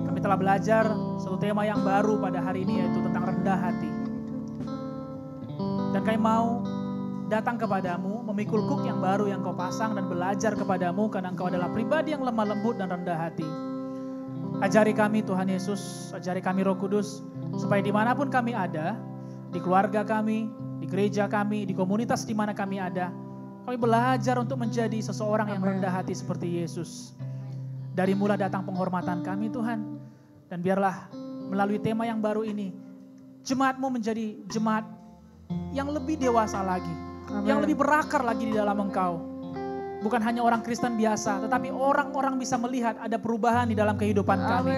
Kami telah belajar satu tema yang baru pada hari ini, yaitu tentang rendah hati. Dan kami mau datang kepadamu, memikul kuk yang baru yang Kau pasang dan belajar kepadamu karena Engkau adalah pribadi yang lemah lembut dan rendah hati. Ajari kami Tuhan Yesus, ajari kami Roh Kudus, supaya dimanapun kami ada, di keluarga kami, di gereja kami, di komunitas di mana kami ada, kami belajar untuk menjadi seseorang yang rendah hati seperti Yesus. Dari mula datang penghormatan kami Tuhan, dan biarlah melalui tema yang baru ini, jemaat-Mu menjadi jemaat yang lebih dewasa lagi. Amen. Yang lebih berakar lagi di dalam Engkau. Bukan hanya orang Kristen biasa, tetapi orang-orang bisa melihat ada perubahan di dalam kehidupan kami.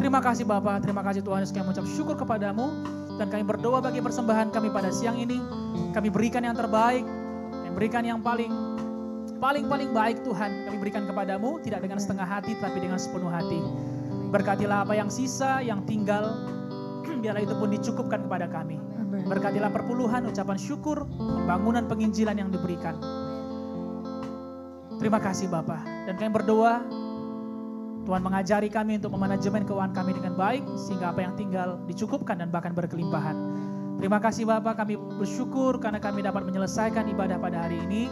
Terima kasih Bapa, terima kasih Tuhan Yesus. Kami mengucap syukur kepadamu dan kami berdoa bagi persembahan kami pada siang ini. Kami berikan yang terbaik, kami berikan yang paling baik Tuhan. Kami berikan kepadamu tidak dengan setengah hati tapi dengan sepenuh hati. Berkatilah apa yang sisa, yang tinggal, biarlah itu pun dicukupkan kepada kami. Berkatilah perpuluhan, ucapan syukur, pembangunan penginjilan yang diberikan. Terima kasih Bapa. Dan kami berdoa, Tuhan mengajari kami untuk memanajemen keuangan kami dengan baik, sehingga apa yang tinggal dicukupkan dan bahkan berkelimpahan. Terima kasih Bapa, kami bersyukur karena kami dapat menyelesaikan ibadah pada hari ini.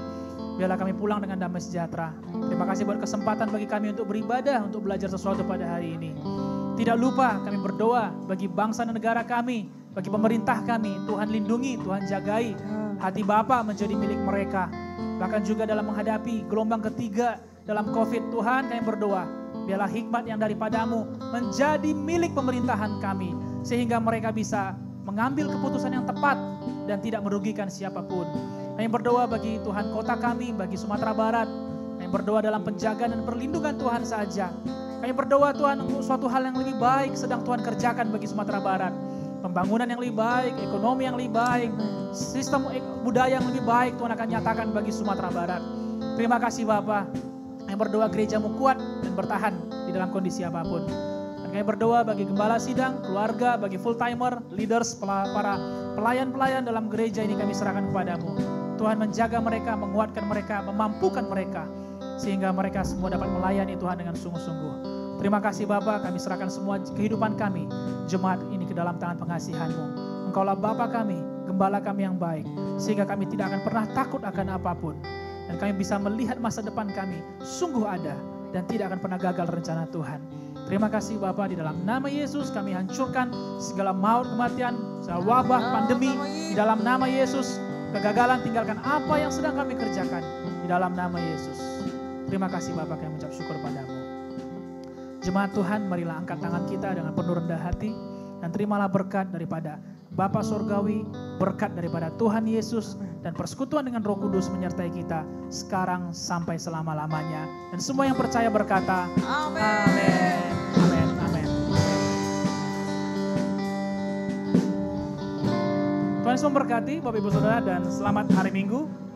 Biarlah kami pulang dengan damai sejahtera. Terima kasih buat kesempatan bagi kami untuk beribadah, untuk belajar sesuatu pada hari ini. Tidak lupa kami berdoa bagi bangsa dan negara kami, bagi pemerintah kami. Tuhan lindungi, Tuhan jagai. Hati Bapa menjadi milik mereka. Bahkan juga dalam menghadapi gelombang ketiga dalam COVID, Tuhan kami berdoa. Biarlah hikmat yang daripadamu menjadi milik pemerintahan kami. Sehingga mereka bisa mengambil keputusan yang tepat dan tidak merugikan siapapun. Kami berdoa bagi Tuhan kota kami, bagi Sumatera Barat. Kami berdoa dalam penjagaan dan perlindungan Tuhan saja. Kami berdoa Tuhan untuk suatu hal yang lebih baik sedang Tuhan kerjakan bagi Sumatera Barat. Pembangunan yang lebih baik, ekonomi yang lebih baik, sistem budaya yang lebih baik Tuhan akan nyatakan bagi Sumatera Barat. Terima kasih Bapa. Kami berdoa gerejamu kuat dan bertahan di dalam kondisi apapun. Dan kami berdoa bagi gembala sidang, keluarga, bagi full timer, leaders, para pelayan-pelayan dalam gereja ini kami serahkan kepadamu. Tuhan menjaga mereka, menguatkan mereka, memampukan mereka, sehingga mereka semua dapat melayani Tuhan dengan sungguh-sungguh. Terima kasih Bapa, kami serahkan semua kehidupan kami, jemaat ini ke dalam tangan pengasihan-Mu. Engkaulah Bapa kami, Gembala kami yang baik, sehingga kami tidak akan pernah takut akan apapun. Dan kami bisa melihat masa depan kami sungguh ada dan tidak akan pernah gagal rencana Tuhan. Terima kasih Bapa, di dalam nama Yesus kami hancurkan segala maut, kematian, segala wabah, pandemi. Di dalam nama Yesus, kegagalan tinggalkan apa yang sedang kami kerjakan. Di dalam nama Yesus. Terima kasih Bapa, kami mengucap syukur padamu. Jemaat Tuhan, marilah angkat tangan kita dengan penuh rendah hati. Dan terimalah berkat daripada Bapa Surgawi, berkat daripada Tuhan Yesus, dan persekutuan dengan Roh Kudus menyertai kita sekarang sampai selama-lamanya. Dan semua yang percaya berkata, Amin. Amin. Amin. Tuhan Yesus memberkati Bapak Ibu Saudara, dan selamat hari Minggu.